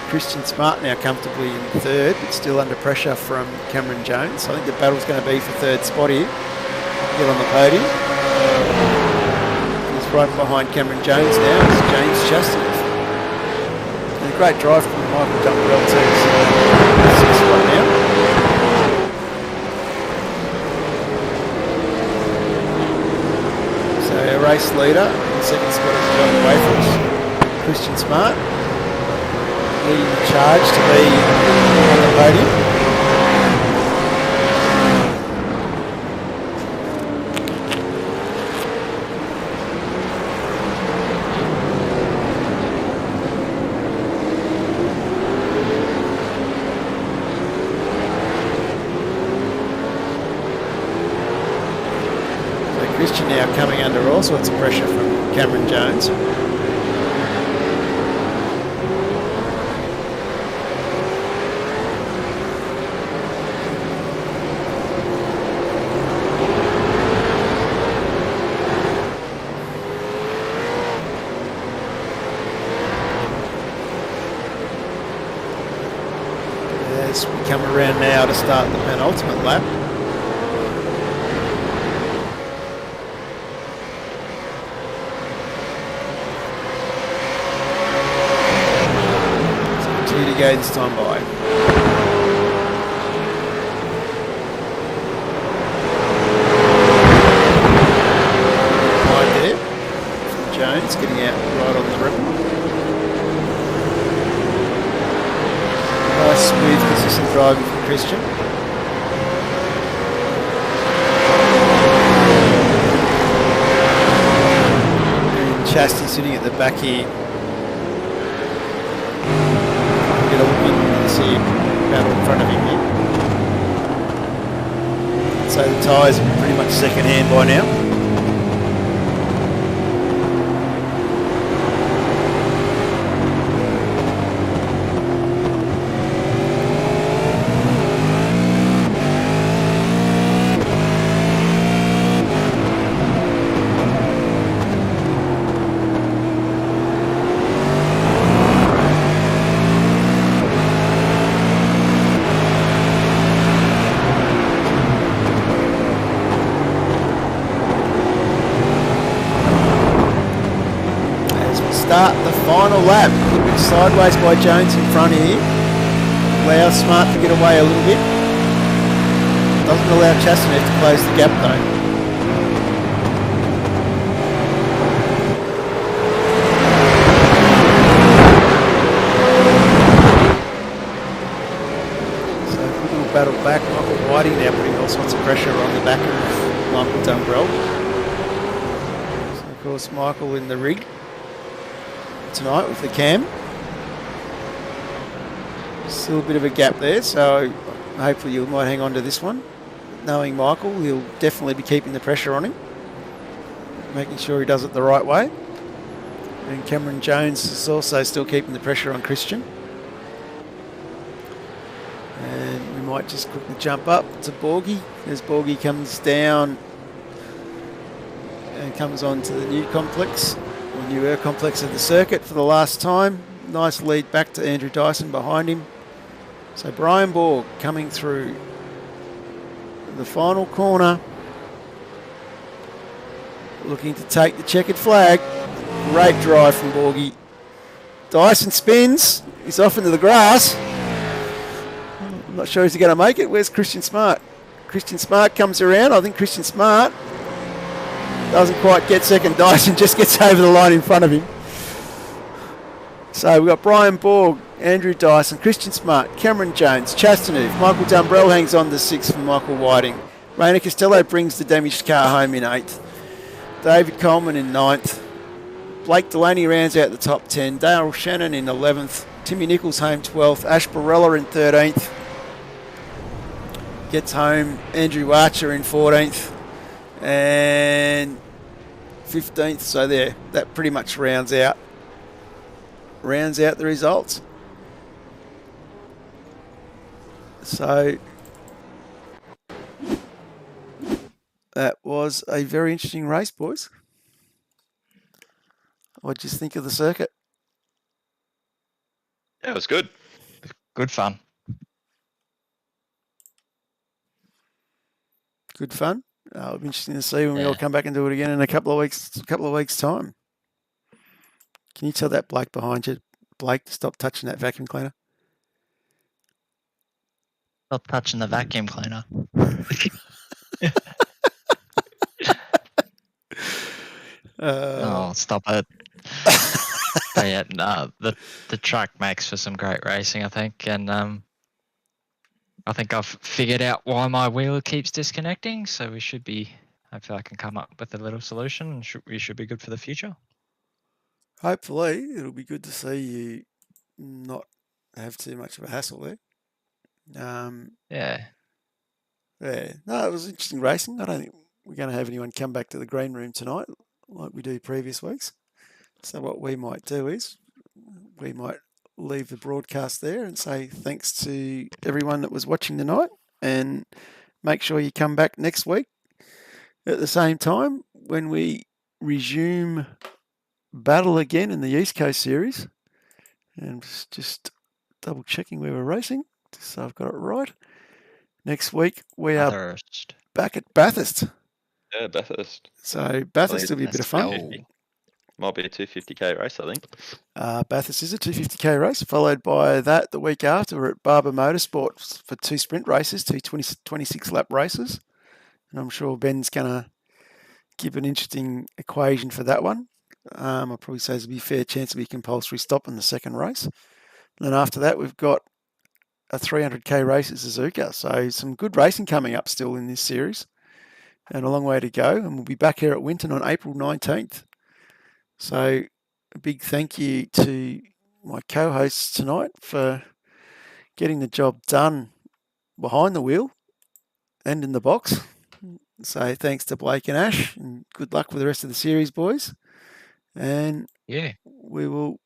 Christian Smart now comfortably in 3rd, but still under pressure from Cameron Jones. I think the battle's going to be for 3rd spot here. Get on the podium. He's right behind Cameron Jones now. It's James Chastity. And a great drive from Michael Dumbrell too. So 6th spot now. So our race leader in 2nd spot is going away from us. Christian Smart leading the charge to be on the podium. all sorts of pressure from Cameron Jones. As we come around now to start the penultimate lap. So 2 to go this time by. Right there from Jones getting out right on the rim. Nice, smooth, consistent driving from Christian. And Chastity sitting at the back here. Get a look and see battle in front of him here. So the tyres are pretty much second hand by now. Start the final lap. A little bit sideways by Jones in front here. Allow Smart to get away a little bit. Doesn't allow Chastity to close the gap though. So a good little battle back. Michael Whiting now putting all sorts of pressure on the back of Michael Dumbrell. So of course Michael in the rig tonight with the cam. Still a bit of a gap there, so hopefully you might hang on to this one. Knowing Michael, he'll definitely be keeping the pressure on him, making sure he does it the right way. And Cameron Jones is also still keeping the pressure on Christian. And we might just quickly jump up to Borgie as Borgie comes down and comes on to the new complex. New air complex of the circuit for the last time. Nice lead back to Andrew Dyson behind him. So Brian Borg coming through the final corner, looking to take the checkered flag. Great drive from Borgie. Dyson spins. He's off into the grass. I'm not sure he's going to make it. Where's Christian Smart? Christian Smart comes around. I think Christian Smart doesn't quite get second. Dyson just gets over the line in front of him. So we've got Brian Borg, Andrew Dyson, Christian Smart, Cameron Jones, Chastaneuf, Michael Dumbrell hangs on to 6th from Michael Whiting. Rainer Costello brings the damaged car home in 8th. David Coleman in 9th. Blake Delaney rounds out the top 10. Dale Shannon in 11th. Timmy Nichols home 12th. Ash Barella in 13th. Gets home Andrew Archer in 14th. And 15th, so there, that pretty much rounds out the results. So that was a very interesting race, boys. What did you think of the circuit? Yeah, it was good. Good fun. Good fun. It'll be interesting to see when we all come back and do it again in a couple of weeks' time. Can you tell that Blake behind you, Blake, to stop touching that vacuum cleaner? Stop touching the vacuum cleaner. Oh, stop it. But yeah, no, the track makes for some great racing, I think, and I think I've figured out why my wheel keeps disconnecting, so we should be, hopefully I can come up with a little solution and we should be good for the future. Hopefully, it'll be good to see you not have too much of a hassle there. Yeah. Yeah. No, it was interesting racing. I don't think we're going to have anyone come back to the green room tonight. like we do previous weeks. So what we might do is we might leave the broadcast there and say thanks to everyone that was watching tonight, and make sure you come back next week at the same time when we resume battle again in the East Coast Series. And just double checking where we're racing, so I've got it right. Next week we are Bathurst. back at Bathurst. Yeah, Bathurst. So Bathurst will be a bit of fun. Let's go. Might be a 250k race, I think. Bathurst is a 250k race, followed by that the week after we're at Barber Motorsport for 2 sprint races, 2 26 lap races. And I'm sure Ben's going to give an interesting equation for that one. I'll probably say there's a fair chance of a compulsory stop in the second race. And then after that, we've got a 300k race at Suzuka. So some good racing coming up still in this series, and a long way to go. And we'll be back here at Winton on April 19th. So a big thank you to my co-hosts tonight for getting the job done behind the wheel and in the box. So thanks to Blake and Ash, and good luck with the rest of the series, boys. And Yeah. we will